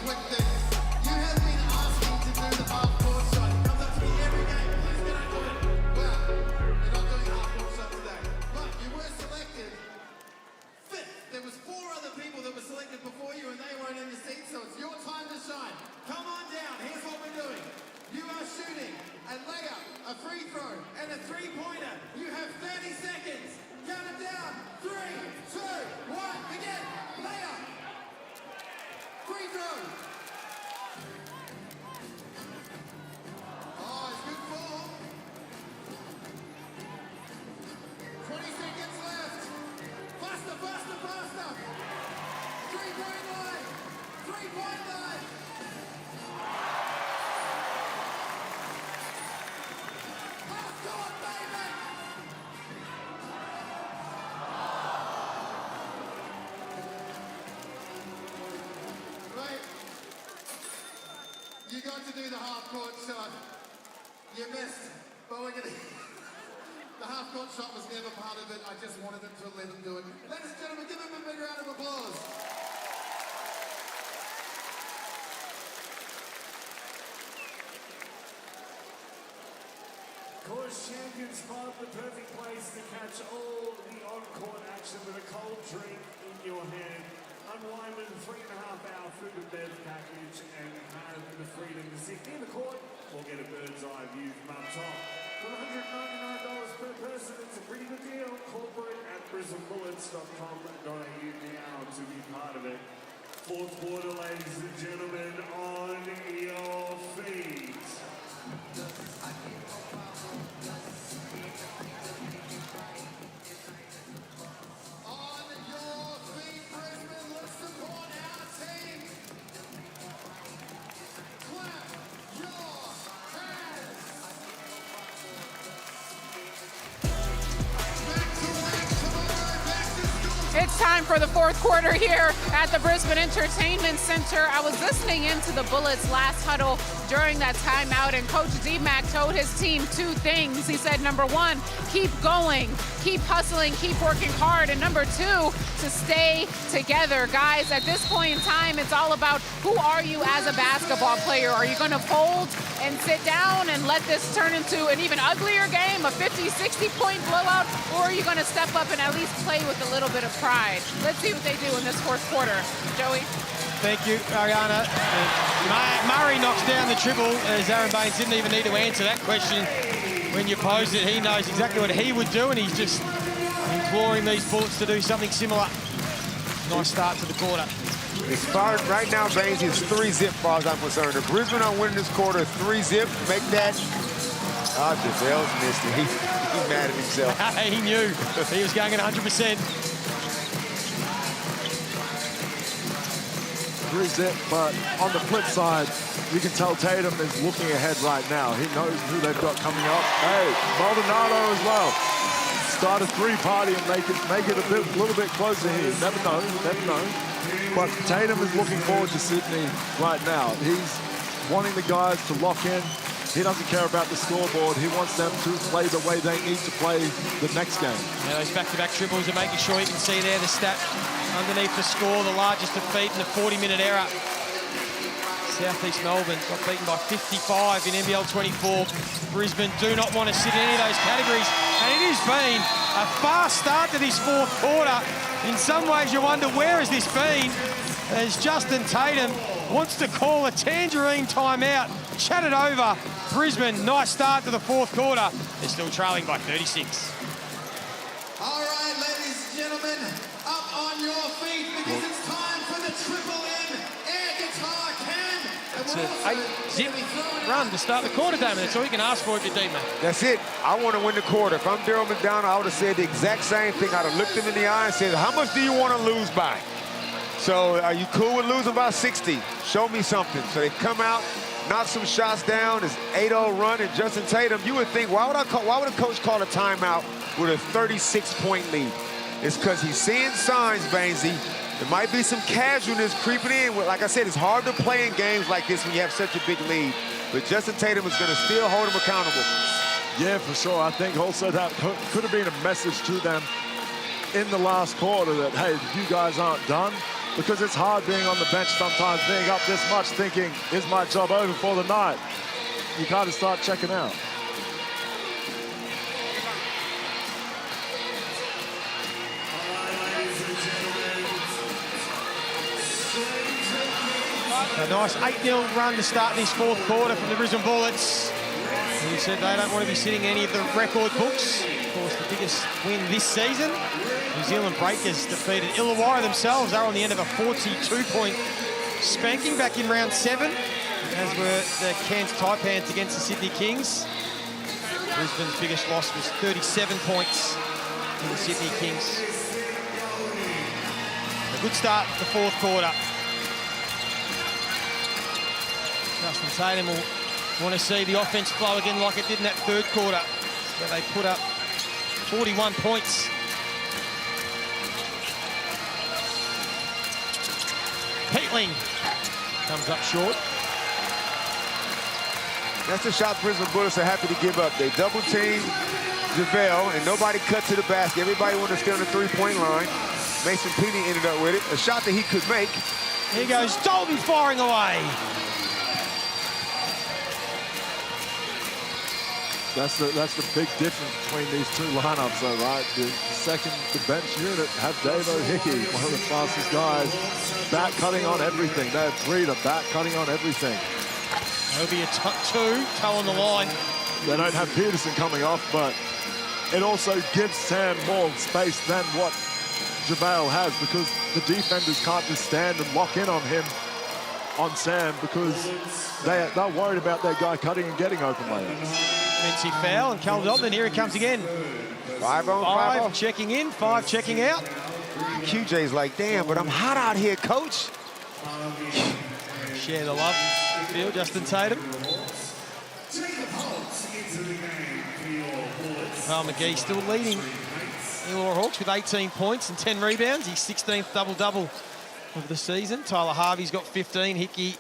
You got to do the half-court shot. You missed, but we're gonna... The half-court shot was never part of it. I just wanted them to let them do it. Ladies and gentlemen, give them a big round of applause. Course Champions Club, the perfect place to catch all the on-court action with a cold drink in your hand. Unwind with a 3.5-hour food and bev package and have the freedom to sit in the court or get a bird's eye view from up top. For $199 per person, it's a pretty good deal. Corporate at brisbanebullets.com.au now to be part of it. Fourth quarter, ladies and gentlemen, on your feet. It's time for the fourth quarter here at the Brisbane Entertainment Center. I was listening into the Bullets' last huddle during that timeout, and Coach D-Mac told his team 2 things. He said, number 1, keep going, keep hustling, keep working hard, and number 2, to stay together. Guys, at this point in time, it's all about who are you as a basketball player? Are you going to fold and sit down and let this turn into an even uglier game, a 50, 60-point blowout, or are you going to step up and at least play with a little bit of pride? Let's see what they do in this fourth quarter. Joey? Thank you, Ariana. Murray knocks down the triple, as Aaron Baines didn't even need to answer that question. When you posed it, he knows exactly what he would do, and he's just imploring these Bullets to do something similar. Nice start to the quarter. As far right now, Baines is 3-zip as far as I'm concerned. If Brisbane are winning this quarter 3-zip, make that. Giselle's missed it. He's mad at himself. He knew he was going at 100%. 3-zip, but on the flip side, you can tell Tatum is looking ahead right now. He knows who they've got coming up. Hey, Maldonado as well. start a three-party and make it a little bit closer here. Never know, never know. But Tatum is looking forward to Sydney right now. He's wanting the guys to lock in. He doesn't care about the scoreboard. He wants them to play the way they need to play the next game. Yeah, those back-to-back dribbles are making sure you can see there the stat underneath the score, the largest defeat in the 40-minute era. Southeast Melbourne got beaten by 55 in NBL 24. Brisbane do not want to sit in any of those categories. And it has been a fast start to this fourth quarter. In some ways, you wonder, where has this been? As Justin Tatum wants to call a tangerine timeout. Chat it over. Brisbane, nice start to the fourth quarter. They're still trailing by 36. All right, ladies and gentlemen, up on your feet because it's time for the Triple M air guitar can. It's an 8-zip run to start the quarter, Damon. That's all you can ask for if you're deep, man. That's it. I want to win the quarter. If I'm Daryl McDonald, I would have said the exact same thing. I'd have looked him in the eye and said, how much do you want to lose by? So are you cool with losing by 60? Show me something. So they come out, knock some shots down. It's 8-0 run, and Justin Tatum, you would think, why would a coach call a timeout with a 36-point lead? It's because he's seeing signs, Bainesy. There might be some casualness creeping in. Like I said, it's hard to play in games like this when you have such a big lead. But Justin Tatum is going to still hold him accountable. Yeah, for sure. I think also that could have been a message to them in the last quarter that, hey, you guys aren't done. Because it's hard being on the bench sometimes, being up this much, thinking, is my job over for the night? You got to start checking out. A nice 8-0 run to start this fourth quarter from the Brisbane Bullets. Who said they don't want to be sitting any of the record books. Of course, the biggest win this season. New Zealand Breakers defeated Illawarra themselves. They're on the end of a 42-point spanking back in round 7, as were the Cairns Taipans against the Sydney Kings. Brisbane's biggest loss was 37 points to the Sydney Kings. A good start to the fourth quarter. Justin Tatum will want to see the offense flow again like it did in that third quarter, where they put up 41 points. Peatling comes up short. That's the shot Brisbane Bullets are happy to give up. They double team JaVale, and nobody cut to the basket. Everybody wanted to stay on the three-point line. Mason Peatling ended up with it. A shot that he could make. Here goes Dalton firing away. That's the big difference between these two lineups, though, right? The bench unit have Davo Hickey, one of the fastest guys, back cutting on everything. They have Breeder back cutting on everything. There'll be a toe on the line. They don't have Peterson coming off, but it also gives Sam more space than what JaVale has, because the defenders can't just stand and lock in on him, on Sam, because they're worried about their guy cutting and getting open layups. Mincy foul, and Cal Dalton, here he comes again. 5 on 5 off. Checking in, 5 checking out. QJ's like, damn, but I'm hot out here, coach. Share the love, Phil, Justin Tatum. Kyle McGee still leading Illawarra Hawks with 18 points and 10 rebounds. He's 16th double-double of the season. Tyler Harvey's got 15, Hickey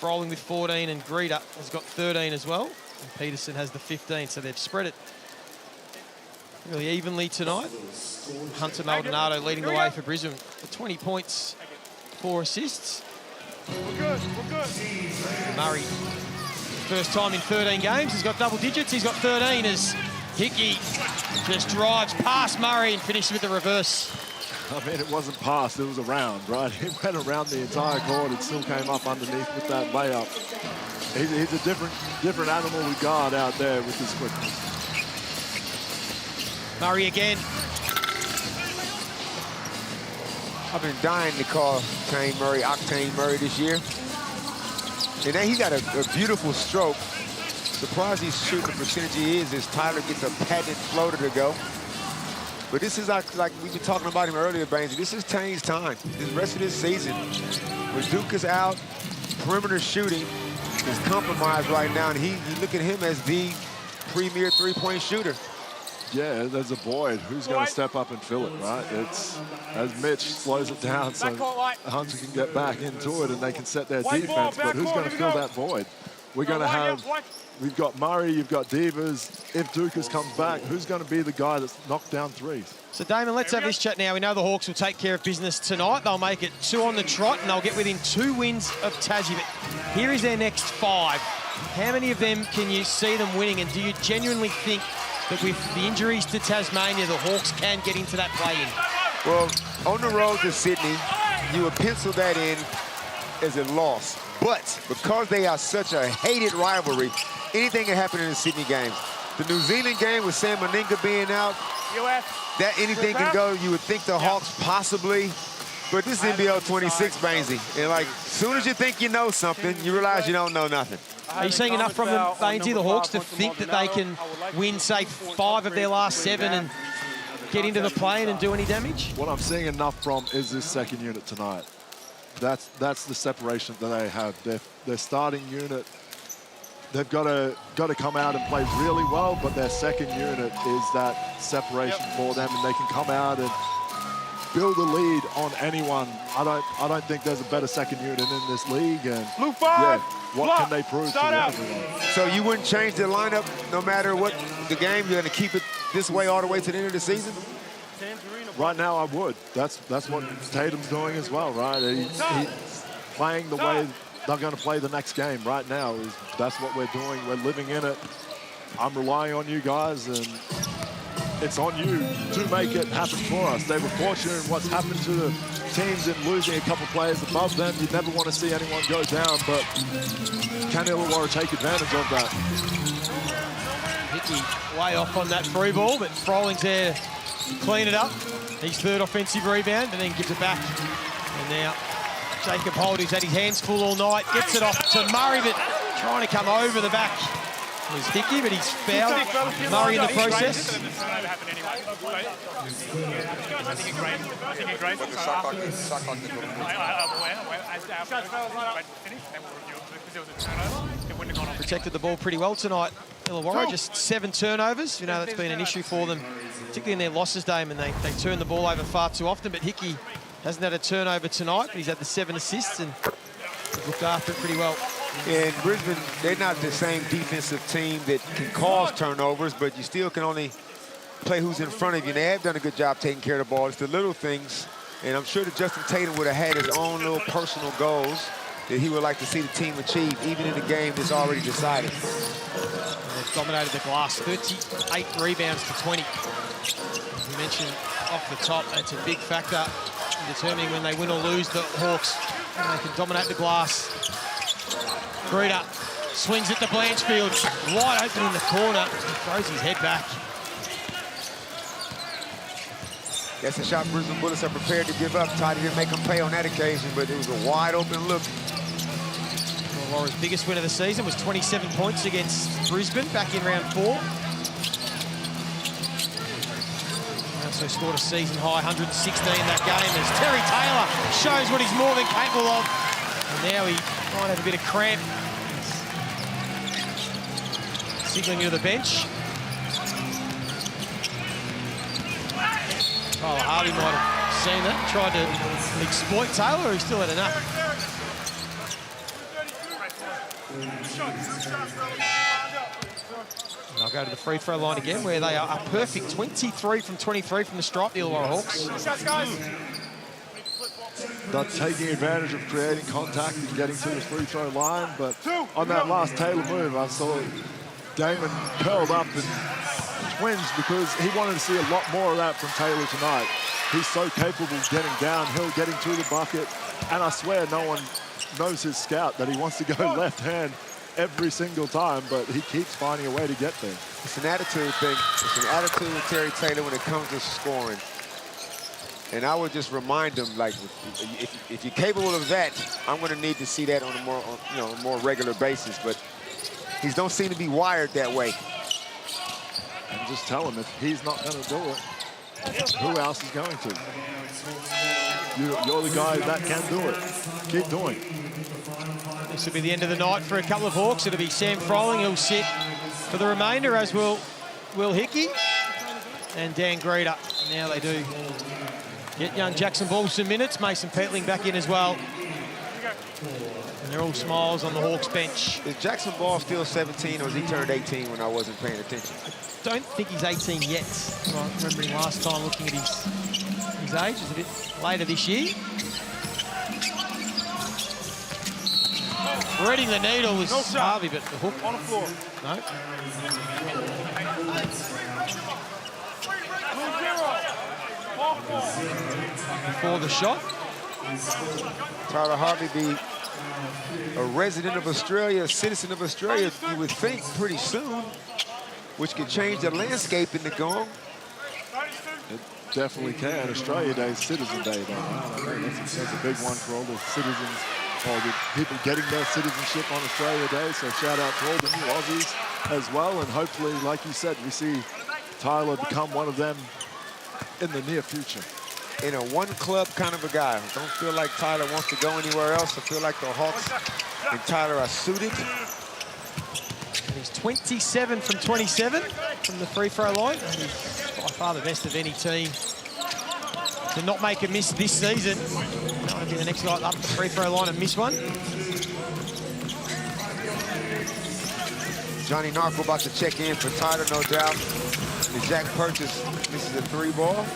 rolling with 14, and Greeder has got 13 as well. And Peterson has the 15, so they've spread it really evenly tonight. Hunter Maldonado leading the way for Brisbane for 20 points, 4 assists. We're good, we're good. Murray, first time in 13 games, he's got double digits. He's got 13 as Hickey just drives past Murray and finishes with the reverse. I mean, it wasn't past, it was around, right? He went around the entire court and still came up underneath with that layup. He's a different animal with guard out there with his quickness. Murray again. I've been dying to call Tane Murray Octane Murray this year. And then he got a beautiful stroke. Surprised he's shooting the percentage he is as Tyler gets a patented floater to go. But this is like we've been talking about him earlier, Bainesy. This is Tane's time. The rest of this season, when Duke is out, perimeter shooting is compromised right now, and you look at him as the premier three-point shooter. yeah, there's a void. Who's going to step up and fill it, right? It's as Mitch slows it down so Hunter can get back into it and they can set their defense. But who's going to fill that void? We're going to have, we've got Murray, you've got Divas. If Dukas comes back, who's going to be the guy that's knocked down threes? So, Damon, let's have this chat now. We know the Hawks will take care of business tonight. They'll make it 2 on the trot, and they'll get within 2 wins of Tassie. But here is their next 5. How many of them can you see them winning? And do you genuinely think that with the injuries to Tasmania, the Hawks can get into that play-in? Well, on the road to Sydney, you would pencil that in as a loss. But because they are such a hated rivalry, anything can happen in the Sydney games. The New Zealand game with Sam Meninga being out, that anything can go. You would think the Hawks possibly, but this is NBL26, Bainesy. And like, as soon as you think you know something, you realize you don't know nothing. Are you seeing enough from them, Bainesy, the Hawks, to think that they can win, say, 5 of their last 7 and get into the play-in and do any damage? What I'm seeing enough from is this second unit tonight. That's the separation that they have. Their starting unit, they've got to come out and play really well, but their second unit is that separation for them, and they can come out and build a lead on anyone. I don't think there's a better second unit in this league, and what can they prove to everyone? So you wouldn't change the lineup no matter what the game? You're going to keep it this way all the way to the end of the season? Right now, I would. That's what Tatum's doing as well, right? He's playing the way they're going to play the next game. Right now, that's what we're doing. We're living in it. I'm relying on you guys, and it's on you to make it happen for us. They were fortunate in what's happened to the teams in losing a couple players above them. You never want to see anyone go down, but can Illawarra take advantage of that? Hickey way off on that free ball, but Froling's there to clean it up. His 3rd offensive rebound, and then gives it back. And now Jacob Holt, who's had his hands full all night, gets it off to Murray, but trying to come over the back. It was Hickey, but he's fouled Murray in the process. Protected the ball pretty well tonight. Illawarra, just 7 turnovers. You know, that's been an issue for them, particularly in their losses, Damon. They turn the ball over far too often, but Hickey hasn't had a turnover tonight, but he's had the 7 assists and looked after it pretty well. Yeah, in Brisbane, they're not the same defensive team that can cause turnovers, but you still can only play who's in front of you. They have done a good job taking care of the ball. It's the little things, and I'm sure that Justin Tatum would have had his own little personal goals that he would like to see the team achieve, even in a game that's already decided. And they've dominated the glass, 38 rebounds to 20. As we mentioned off the top, that's a big factor in determining when they win or lose the Hawks. And they can dominate the glass. Breeder swings it to Blanchfield, wide open in the corner, throws his head back. That's a shot Brisbane Bullets are prepared to give up. Toddy didn't make them pay on that occasion, but it was a wide open look. Illawarra's biggest win of the season was 27 points against Brisbane back in round 4. They also scored a season-high 116 that game as Terry Taylor shows what he's more than capable of. And now he might have a bit of cramp. Signalling to the bench. Oh, Harvey might have seen that, tried to exploit Taylor, or he still had enough. And they'll go to the free throw line again, where they are perfect. 23 from 23 from the stripe, the Illawarra Hawks. They're taking advantage of creating contact and getting to the free throw line, but on that last Taylor move, I saw Damon curled up and twinged because he wanted to see a lot more of that from Taylor tonight. He's so capable of getting downhill, getting to the bucket, and I swear no one knows his scout that he wants to go left hand every single time, but he keeps finding a way to get there. It's an attitude thing. It's an attitude with Terry Taylor when it comes to scoring. And I would just remind him, like, if you're capable of that, I'm going to need to see that on a more regular basis. But he don't seem to be wired that way. And just tell him if he's not going to do it, who else is going to? You're the guy that can do it. Keep doing it. This will be the end of the night for a couple of Hawks. It'll be Sam Froling who'll sit for the remainder, as will Hickey. and Dan Greeter. Now they do get young Jackson Ball some minutes. Mason Petling back in as well. And they're all smiles on the Hawks bench. Is Jackson Ball still 17, or has he turned 18 when I wasn't paying attention? I don't think he's 18 yet. I remember him last time looking at his age. It's a bit later this year. Threading the needle was Harvey, but the hook on the floor. No. For the shot. Tyler Harvey be a resident of Australia, a citizen of Australia, you would think, pretty soon, which could change the landscape in the Gong. It definitely can. Australia Day is Citizen Day, though. That's a big one for all the citizens, all the people getting their citizenship on Australia Day. So shout out to all the new Aussies as well. And hopefully, like you said, we see Tyler become one of them in the near future. In a one-club kind of a guy. I don't feel like Tyler wants to go anywhere else. I feel like the Hawks and Tyler are suited. And he's 27 from 27 from the free throw line. And he's by far the best of any team to not make a miss this season. That would be the next guy up the free throw line and miss one. Johnny Narco about to check in for Tyler, no doubt. And Jack Purchase misses a 3-ball.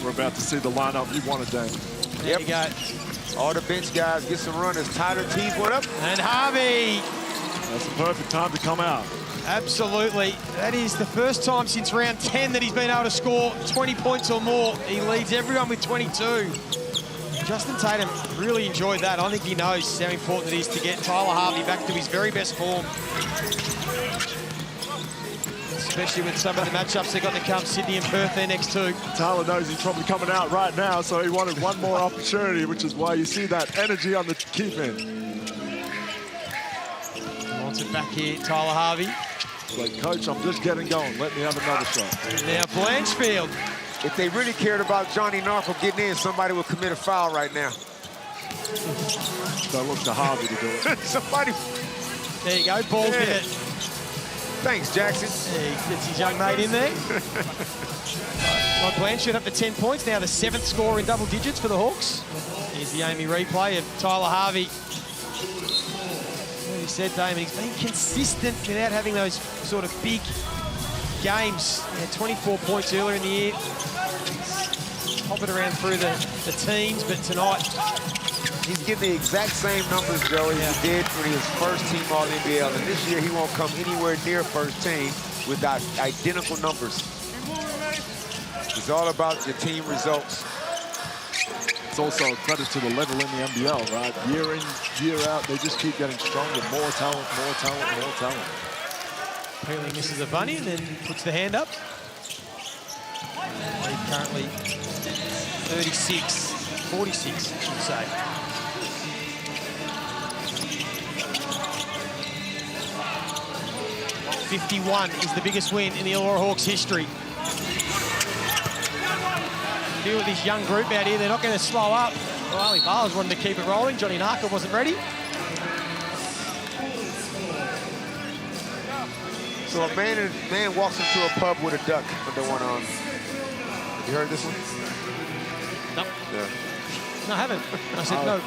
We're about to see the lineup you wanted, Dan. There you go. All the bench guys get some runners. Tyler tees one up. And Harvey. That's the perfect time to come out. Absolutely. That is the first time since round 10 that he's been able to score 20 points or more. He leads everyone with 22. Justin Tatum really enjoyed that. I think he knows how important it is to get Tyler Harvey back to his very best form. Especially with some of the matchups they've got to come, Sydney and Perth there next too. Tyler knows he's probably coming out right now, so he wanted one more opportunity, which is why you see that energy on the keep-in. Wants it back here, Tyler Harvey. Like, coach, I'm just getting going. Let me have another shot. Now Blanchfield. If they really cared about Johnny Narco getting in, somebody would commit a foul right now. So look to Harvey to do it. Somebody. There you go, ball's in it. Thanks, Jackson. He gets his young mate in there. Rod Blanchard up to 10 points. Now the 7th score in double digits for the Hawks. Here's the Amy replay of Tyler Harvey. As you said, Damon, he's been consistent without having those sort of big games. He had 24 points earlier in the year. Hop it around through the teens, but tonight he's getting the exact same numbers, Joey, as he did when he was first team All-NBL. And this year, he won't come anywhere near first team with identical numbers. It's all about the team results. It's also a credit to the level in the NBL, right? Year in, year out, they just keep getting stronger. More talent, more talent, more talent. Apparently misses a bunny and then puts the hand up. Currently 46, I should say. .51 is the biggest win in the Illawarra Hawks history. Deal with this young group out here, they're not going to slow up. Well, Ali Barles wanted to keep it rolling. Johnny Narco wasn't ready. So a man walks into a pub with a duck under one arm. You heard this one? No. Yeah. No, I haven't. I said no.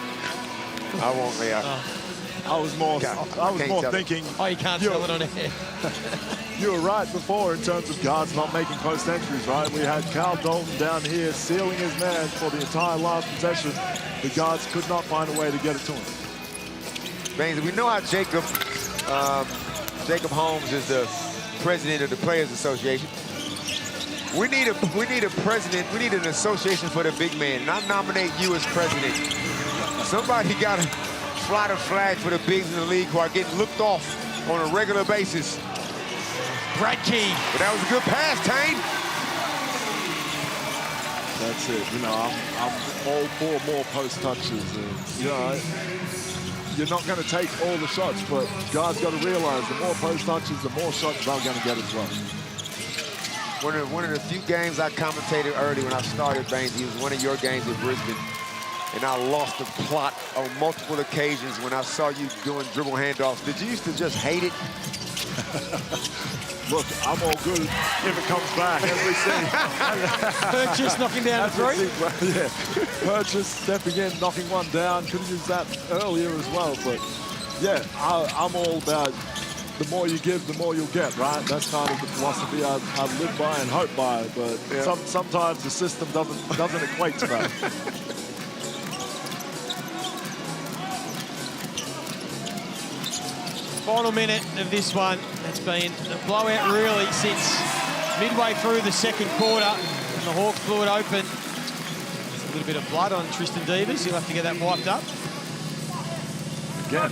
I won't, yeah. I was more thinking. Oh, you can't tell it on air. You were right before in terms of guards not making post entries, right? We had Carl Dalton down here sealing his man for the entire last possession. The guards could not find a way to get it to him. Baines, we know how Jacob Holmes is the president of the Players Association. We need a president. We need an association for the big man, and I nominate you as president. Somebody got to fly the flag for the bigs in the league who are getting looked off on a regular basis. Brad Key. But that was a good pass, Tane. That's it. You know, I'm all for more post touches. And, you know, you're not going to take all the shots, but guys got to realize the more post touches, the more shots they're going to get as well. One of the few games I commentated early when I started, Baines, it was one of your games at Brisbane. and I lost the plot on multiple occasions when I saw you doing dribble handoffs. Did you used to just hate it? Look, I'm all good if it comes back, as we see. Purchase knocking down a three. Yeah, Purchase stepping in, knocking one down. Could have used that earlier as well. But yeah, I'm all about the more you give, the more you'll get, right? That's kind of the philosophy I live by and hope by. But sometimes the system doesn't equate to that. Final minute of this one. It's been a blowout really since midway through the second quarter. And the Hawks blew it open. There's a little bit of blood on Tristan Devers. He'll have to get that wiped up. Again,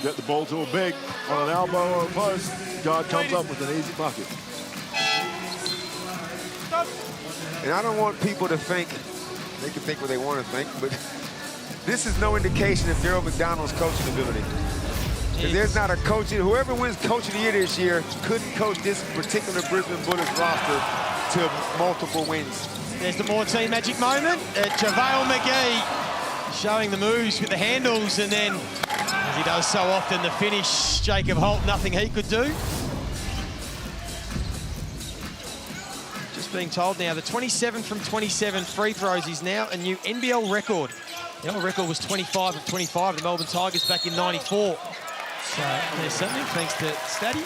get the ball to a big on an elbow or a post. Guard comes up with an easy bucket. And I don't want people to think, they can think what they want to think, but this is no indication of Daryl McDonald's coaching ability. Because there's not a coach, whoever wins Coach of the Year this year couldn't coach this particular Brisbane Bullets roster to multiple wins. There's the more team magic moment. JaVale McGee showing the moves with the handles, and then, as he does so often, the finish, Jacob Holt, nothing he could do. Just being told now, the 27 from 27 free throws is now a new NBL record. The old record was 25 of 25, the Melbourne Tigers back in '94. So there's something, thanks to Statty.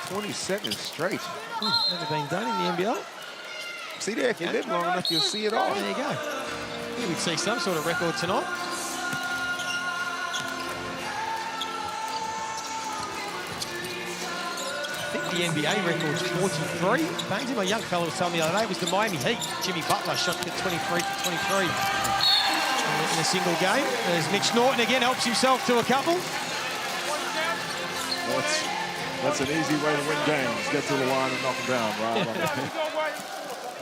27 straight. Never been done in the NBL. See there, if you live long enough, you'll see it all. There you go. Here we'd see some sort of record tonight. I think the NBA record's 43. Bainesy, my young fellow was telling me the other day, it was the Miami Heat. Jimmy Butler shot at 23 for 23 in a single game. There's Mitch Norton again, helps himself to a couple. That's an easy way to win games. Get to the line and knock them down, right?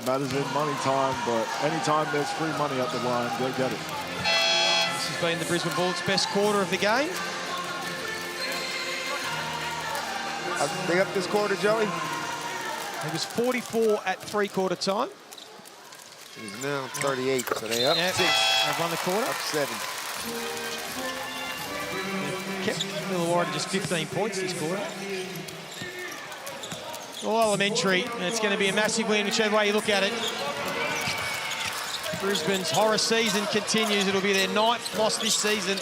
Matters in money time, but anytime there's free money at the line, go get it. This has been the Brisbane Bullets' best quarter of the game. They up this quarter, Joey? It was 44 at three-quarter time. It is now 38, so they up 6. They've won the quarter. Up 7. Kept Illawarra to just 15 points this quarter. All elementary, and it's going to be a massive win, whichever way you look at it. Brisbane's horror season continues. It'll be their 9th loss this season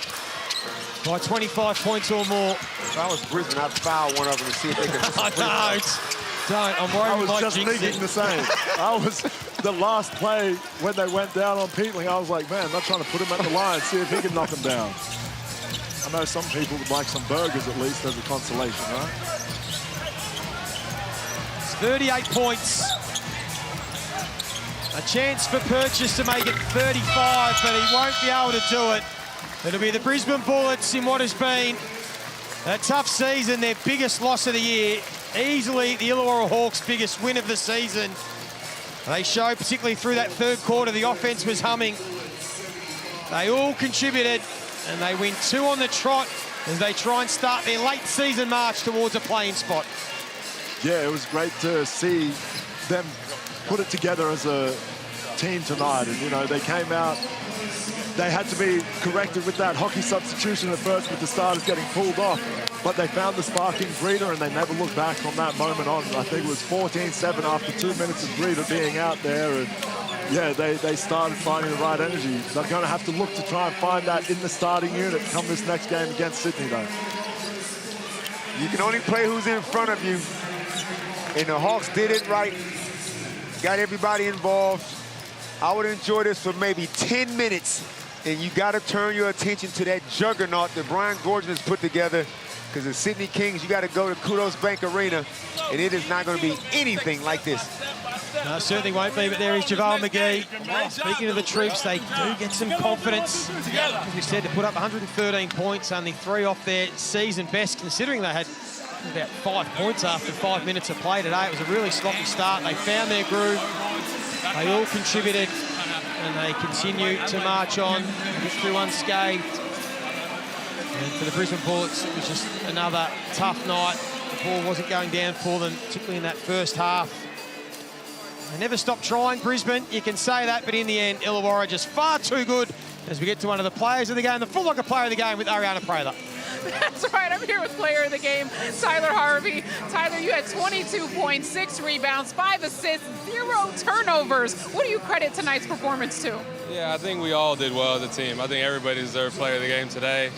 by 25 points or more. If I was Brisbane, I'd foul one of them to see if they could. No, don't. I'm worried. I was just thinking the same. I was the last play when they went down on Peatling. I was like, man, they're trying to put him at the line, see if he can knock him down. I know some people would like some burgers at least as a consolation, right? 38 points. A chance for Purchase to make it 35, but he won't be able to do it. It'll be the Brisbane Bullets in what has been a tough season, their biggest loss of the year. Easily the Illawarra Hawks' biggest win of the season. They show, particularly through that third quarter, the offense was humming. They all contributed, and they win 2 on the trot as they try and start their late season march towards a playing spot. Yeah, it was great to see them put it together as a team tonight. And, you know, they came out, they had to be corrected with that hockey substitution at first with the starters getting pulled off. But they found the spark in Breeder, and they never looked back from that moment on. I think it was 14-7 after 2 minutes of Breeder being out there. And, yeah, they started finding the right energy. They're going to have to look to try and find that in the starting unit come this next game against Sydney, though. You can only play who's in front of you. And the Hawks did it right. Got everybody involved. I would enjoy this for maybe 10 minutes. And you got to turn your attention to that juggernaut that Brian Gordon has put together. Because the Sydney Kings, you got to go to Kudos Bank Arena. And it is not going to be anything like this. No, certainly won't be, but there is JaVale McGee. Speaking of the troops, they do get some confidence. As we said, to put up 113 points, only 3 off their season best, considering they had about 5 points after 5 minutes of play today. It was a really sloppy start. They found their groove. They all contributed, and they continue to march on, get through unscathed. And for the Brisbane Bullets, it was just another tough night. The ball wasn't going down for them, particularly in that first half. They never stop trying, Brisbane. You can say that, but in the end, Illawarra just far too good as we get to one of the players of the game, the Full Locker player of the game with Ariana Prather. That's right. I'm here with player of the game, Tyler Harvey. Tyler, you had 22 points, 6 rebounds, 5 assists, 0 turnovers. What do you credit tonight's performance to? Yeah, I think we all did well as a team. I think everybody deserved player of the game today.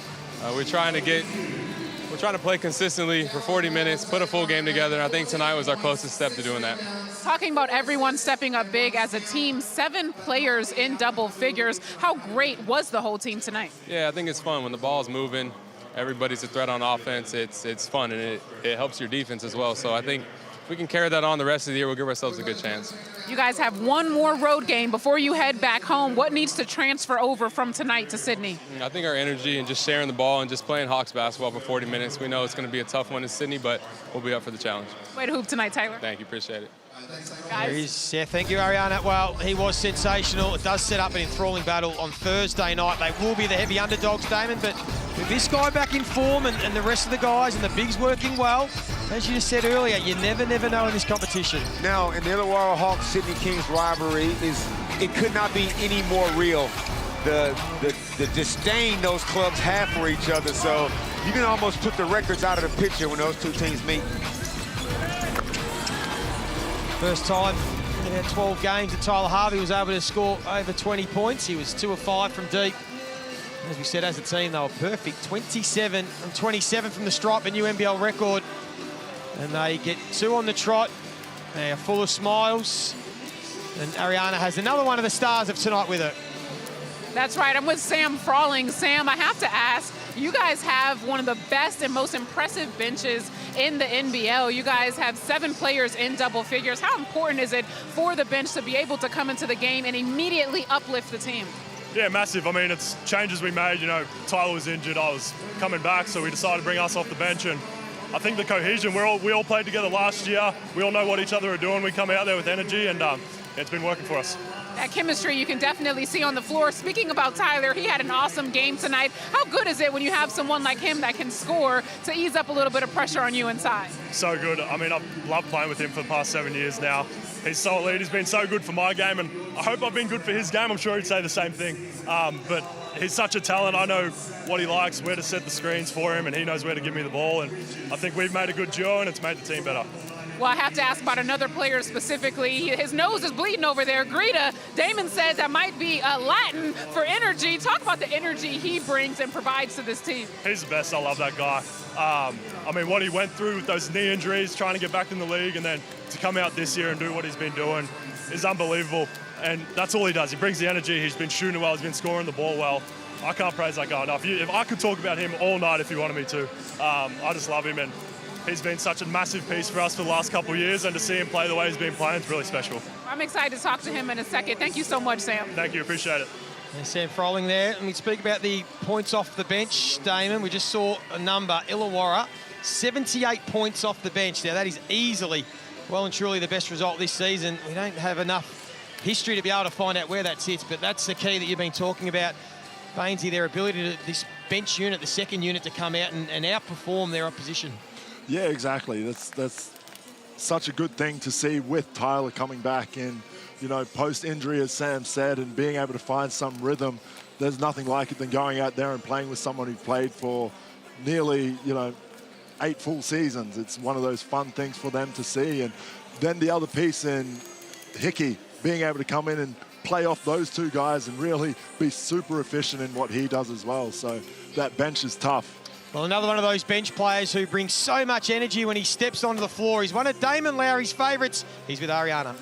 We're trying to play consistently for 40 minutes, put a full game together, and I think tonight was our closest step to doing that. Talking about everyone stepping up big as a team, 7 players in double figures. How great was the whole team tonight? Yeah, I think it's fun when the ball's moving. Everybody's a threat on offense. It's fun, and it helps your defense as well. So I think if we can carry that on the rest of the year, we'll give ourselves a good chance. You guys have one more road game before you head back home. What needs to transfer over from tonight to Sydney? I think our energy and just sharing the ball and just playing Hawks basketball for 40 minutes. We know it's going to be a tough one in Sydney, but we'll be up for the challenge. Way to hoop tonight, Tyler. Thank you. Appreciate it. Guys. Yeah, thank you, Ariana. Well, he was sensational. It does set up an enthralling battle on Thursday night. They will be the heavy underdogs, Damon, but with this guy back in form and the rest of the guys and the bigs working well, as you just said earlier, you never know in this competition. Now, in the Illawarra Hawks Sydney Kings rivalry, it could not be any more real. The disdain those clubs have for each other, so you can almost put the records out of the picture when those two teams meet. First time in our 12 games that Tyler Harvey was able to score over 20 points. He was 2 of 5 from deep. As we said, as a team, they were perfect. 27 from 27 from the stripe, a new NBL record. And they get 2 on the trot. They are full of smiles. And Ariana has another one of the stars of tonight with her. That's right. I'm with Sam Frawling. Sam, I have to ask, you guys have one of the best and most impressive benches in the NBL. You guys have 7 players in double figures. How important is it for the bench to be able to come into the game and immediately uplift the team? Yeah, massive. I mean, it's changes we made. You know, Tyler was injured. I was coming back, so we decided to bring us off the bench. And I think the cohesion, we all played together last year. We all know what each other are doing. We come out there with energy, and it's been working for us. That chemistry you can definitely see on the floor. Speaking about Tyler, he had an awesome game tonight. How good is it when you have someone like him that can score to ease up a little bit of pressure on you inside? So good. I mean, I've loved playing with him for the past 7 years now. He's so elite. He's been so good for my game, and I hope I've been good for his game. I'm sure he'd say the same thing. But he's such a talent. I know what he likes, where to set the screens for him, and he knows where to give me the ball. And I think we've made a good duo, and it's made the team better. Well, I have to ask about another player specifically. His nose is bleeding over there. Greta, Damon says that might be Latin for energy. Talk about the energy he brings and provides to this team. He's the best. I love that guy. I mean, what he went through with those knee injuries, trying to get back in the league, and then to come out this year and do what he's been doing is unbelievable. And that's all he does. He brings the energy. He's been shooting well. He's been scoring the ball well. I can't praise that guy enough. If I could talk about him all night if you wanted me to. I just love him, and he's been such a massive piece for us for the last couple of years, and to see him play the way he's been playing is really special. I'm excited to talk to him in a second. Thank you so much, Sam. Thank you. Appreciate it. There's Sam Frawling there. And we speak about the points off the bench, Damon. We just saw a number, Illawarra, 78 points off the bench. Now, that is easily, well and truly the best result this season. We don't have enough history to be able to find out where that sits, but that's the key that you've been talking about, Bainesy, their ability to, this bench unit, the second unit, to come out and outperform their opposition. Yeah, exactly. That's such a good thing to see with Tyler coming back in, you know, post-injury, as Sam said, and being able to find some rhythm. There's nothing like it than going out there and playing with someone who played for nearly, 8 full seasons. It's one of those fun things for them to see. And then the other piece in Hickey, being able to come in and play off those 2 guys and really be super efficient in what he does as well. So that bench is tough. Well, another one of those bench players who brings so much energy when he steps onto the floor. He's one of Damon Lowry's favourites. He's with Ariana.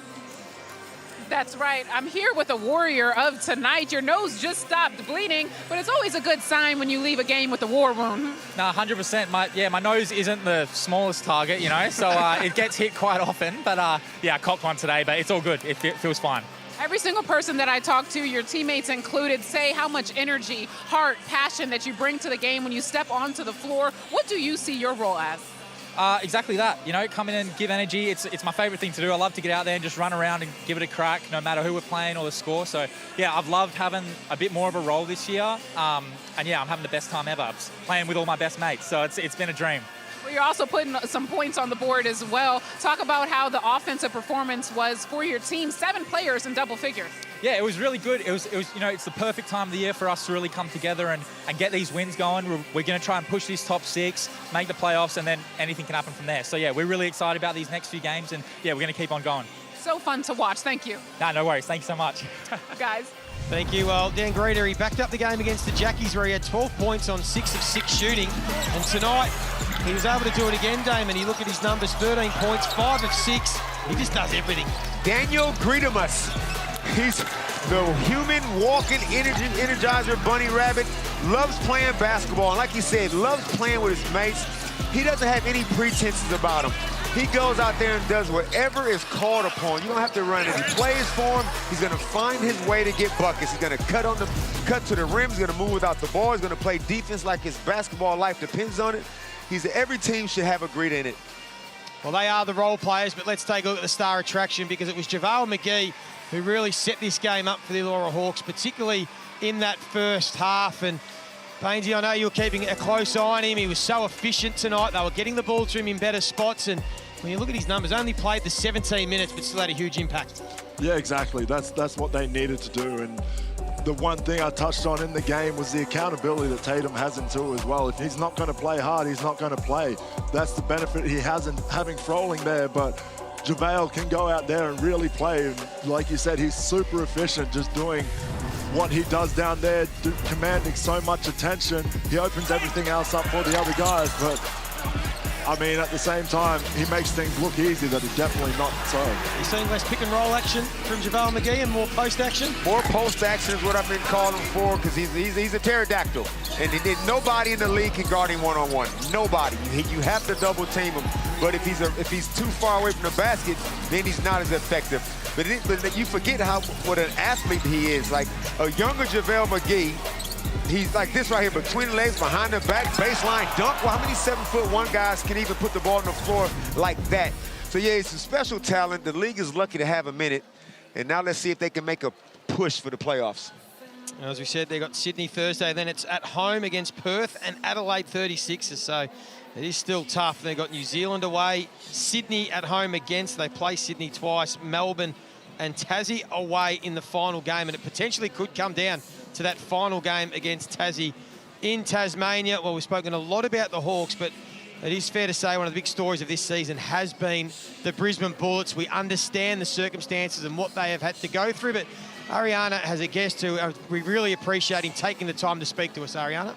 That's right. I'm here with a warrior of tonight. Your nose just stopped bleeding, but it's always a good sign when you leave a game with a war wound. No, 100%. My nose isn't the smallest target, so it gets hit quite often. But yeah, I copped one today, but it's all good. It feels fine. Every single person that I talk to, your teammates included, say how much energy, heart, passion that you bring to the game when you step onto the floor. What do you see your role as? Exactly that. Come in and give energy. It's my favourite thing to do. I love to get out there and just run around and give it a crack, no matter who we're playing or the score. So, yeah, I've loved having a bit more of a role this year. And, yeah, I'm having the best time ever. Playing with all my best mates. So it's been a dream. Well, you're also putting some points on the board as well. Talk about how the offensive performance was for your team. 7 players in double figures. Yeah, it was really good. It was you know, it's the perfect time of the year for us to really come together and get these wins going. We're going to try and push this top 6, make the playoffs, and then anything can happen from there. So, yeah, we're really excited about these next few games, and, yeah, we're going to keep on going. So fun to watch. Thank you. No worries. Thank you so much. Guys. Thank you. Well, Dan Greeder, he backed up the game against the Jackies where he had 12 points on 6 of 6 shooting. And tonight, he was able to do it again, Damon. You look at his numbers, 13 points, 5 of 6. He just does everything. Daniel Greedamus. He's the human walking energizer bunny rabbit. Loves playing basketball. And like he said, loves playing with his mates. He doesn't have any pretenses about him. He goes out there and does whatever is called upon. You don't have to run it. He plays for him. He's going to find his way to get buckets. He's going to cut to the rim. He's going to move without the ball. He's going to play defense like his basketball life depends on it. Every team should have a Greeder in it. Well, they are the role players, but let's take a look at the star attraction because it was JaVale McGee who really set this game up for the Illawarra Hawks, particularly in that first half. And Painesy, I know you were keeping a close eye on him. He was so efficient tonight. They were getting the ball to him in better spots. And when you look at his numbers, only played the 17 minutes, but still had a huge impact. Yeah, exactly. That's what they needed to do. And the one thing I touched on in the game was the accountability that Tatum has in too as well. If he's not going to play hard, he's not going to play. That's the benefit he has in having Froling there. But JaVale can go out there and really play. And like you said, he's super efficient, just doing what he does down there, commanding so much attention. He opens everything else up for the other guys, but I mean, at the same time, he makes things look easy that are definitely not so. You're seeing less pick and roll action from JaVale McGee and more post action? More post action is what I've been calling for because he's a pterodactyl. And nobody in the league can guard him one-on-one. Nobody. You have to double team him. But if he's too far away from the basket, then he's not as effective. But you forget what an athlete he is. Like a younger JaVale McGee, he's like this right here, between the legs, behind the back, baseline dunk. Well, how many 7'1" guys can even put the ball on the floor like that? So yeah, it's a special talent. The league is lucky to have him in it. And now let's see if they can make a push for the playoffs. As we said, they got Sydney Thursday, then it's at home against Perth and Adelaide 36ers. So it is still tough. They've got New Zealand away, Sydney at home against. They play Sydney twice, Melbourne and Tassie away in the final game. And it potentially could come down to that final game against Tassie in Tasmania. Well, we've spoken a lot about the Hawks, but it is fair to say one of the big stories of this season has been the Brisbane Bullets. We understand the circumstances and what they have had to go through, but Ariana has a guest who we really appreciate him taking the time to speak to us. Ariana?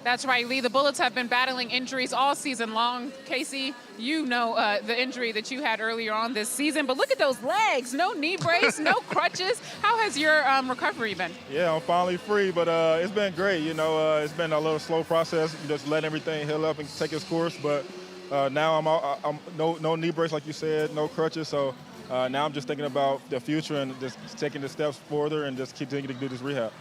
That's right, Lee. The Bullets have been battling injuries all season long. Casey, you know the injury that you had earlier on this season, but look at those legs. No knee brace, no crutches. How has your recovery been? Yeah, I'm finally free, but it's been great. You know, it's been a little slow process. You just let everything heal up and take its course, but now I'm no knee brace, like you said, no crutches, so now I'm just thinking about the future and just taking the steps further and just continuing to do this rehab.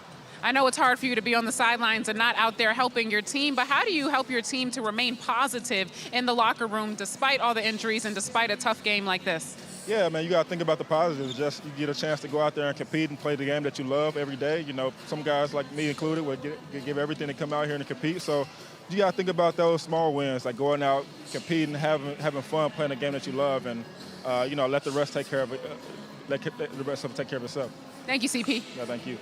I know it's hard for you to be on the sidelines and not out there helping your team, but how do you help your team to remain positive in the locker room despite all the injuries and despite a tough game like this? Yeah, man, you got to think about the positives. Just you get a chance to go out there and compete and play the game that you love every day. You know, some guys, like me included, would give everything to come out here and compete. So you got to think about those small wins, like going out, competing, having fun, playing the game that you love, and, you know, let the rest take care of it. Let the rest of it take care of itself. Thank you, CP. Yeah, thank you.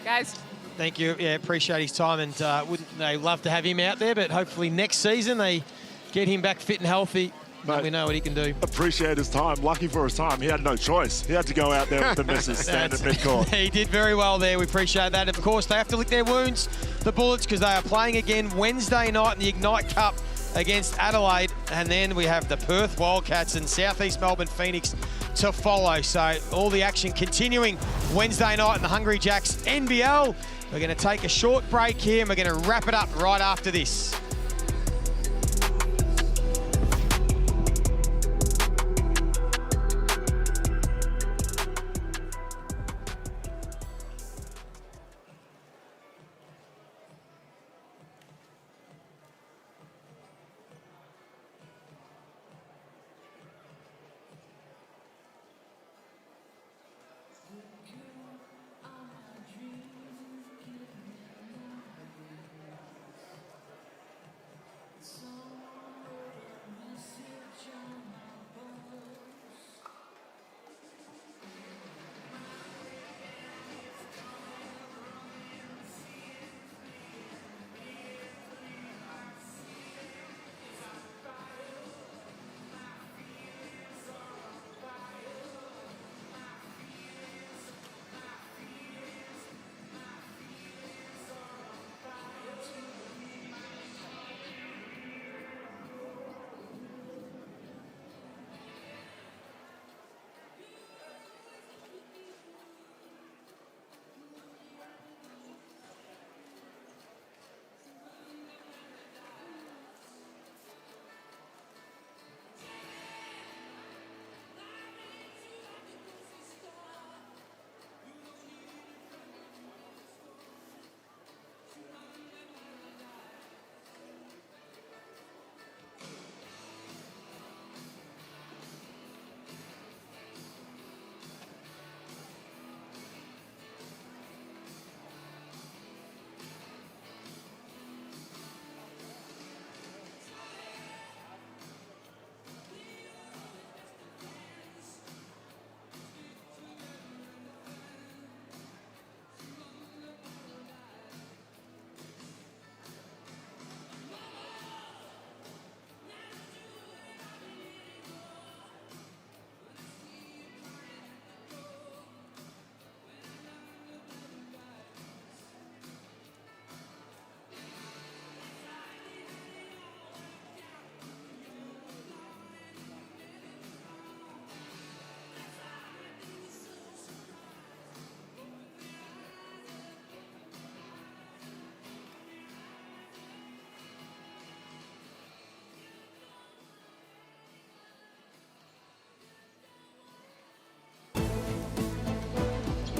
Guys. Thank you. Yeah, appreciate his time, and wouldn't they love to have him out there, but hopefully next season they get him back fit and healthy. Mate, we know what he can do. Appreciate his time. Lucky for his time. He had no choice. He had to go out there with the missus, stand at midcourt. He did very well there. We appreciate that. Of course, they have to lick their wounds, the Bullets, because they are playing again Wednesday night in the Ignite Cup against Adelaide. And then we have the Perth Wildcats and Southeast Melbourne Phoenix to follow. So all the action continuing Wednesday night in the Hungry Jacks NBL. We're going to take a short break here and we're going to wrap it up right after this.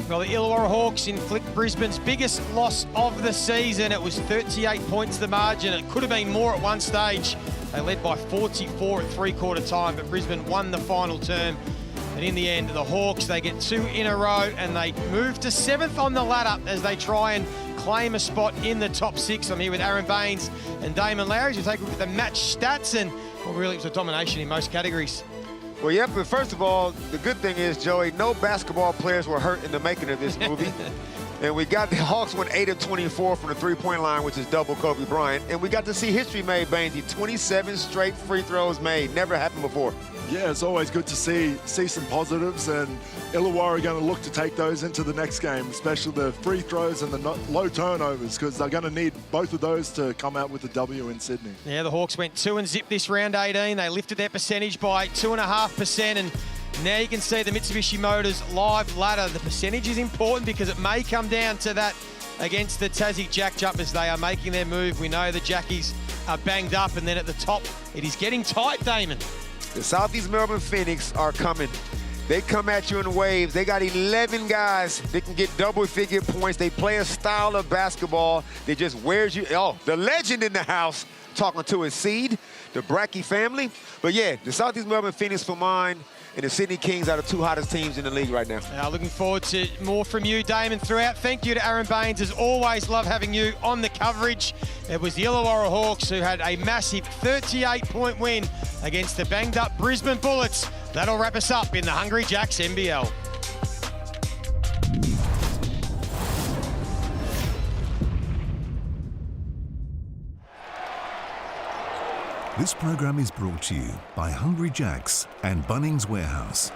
Well, the Illawarra Hawks inflict Brisbane's biggest loss of the season. It was 38 points the margin. It could have been more at one stage. They led by 44 at three-quarter time, but Brisbane won the final term. And in the end, the Hawks, they get 2 in a row and they move to 7th on the ladder as they try and claim a spot in the top 6. I'm here with Aaron Baines and Damon Lowry. We take a look at the match stats, and well, really it was a domination in most categories. Well, yeah, but first of all, the good thing is, Joey, no basketball players were hurt in the making of this movie. And we got the Hawks went 8 of 24 from the three-point line, which is double Kobe Bryant. And we got to see history made, Bainesy. 27 straight free throws made. Never happened before. Yeah, it's always good to see some positives, and Illawarra are going to look to take those into the next game, especially the free throws and the low turnovers, because they're going to need both of those to come out with the W in Sydney. Yeah, the Hawks went 2 and 0 this round 18. They lifted their percentage by 2.5%, and now you can see the Mitsubishi Motors live ladder. The percentage is important because it may come down to that against the Tassie Jack Jumpers. They are making their move. We know the Jackies are banged up, and then at the top, it is getting tight, Damon. The Southeast Melbourne Phoenix are coming. They come at you in waves. They got 11 guys that can get double-figure points. They play a style of basketball that just wears you. Oh, the legend in the house talking to his seed, the Brackey family. But yeah, the Southeast Melbourne Phoenix for mine, and the Sydney Kings are the 2 hottest teams in the league right now. Looking forward to more from you, Damon, throughout. Thank you to Aaron Baines. As always, love having you on the coverage. It was the Illawarra Hawks who had a massive 38-point win against the banged-up Brisbane Bullets. That'll wrap us up in the Hungry Jacks NBL. This program is brought to you by Hungry Jacks and Bunnings Warehouse.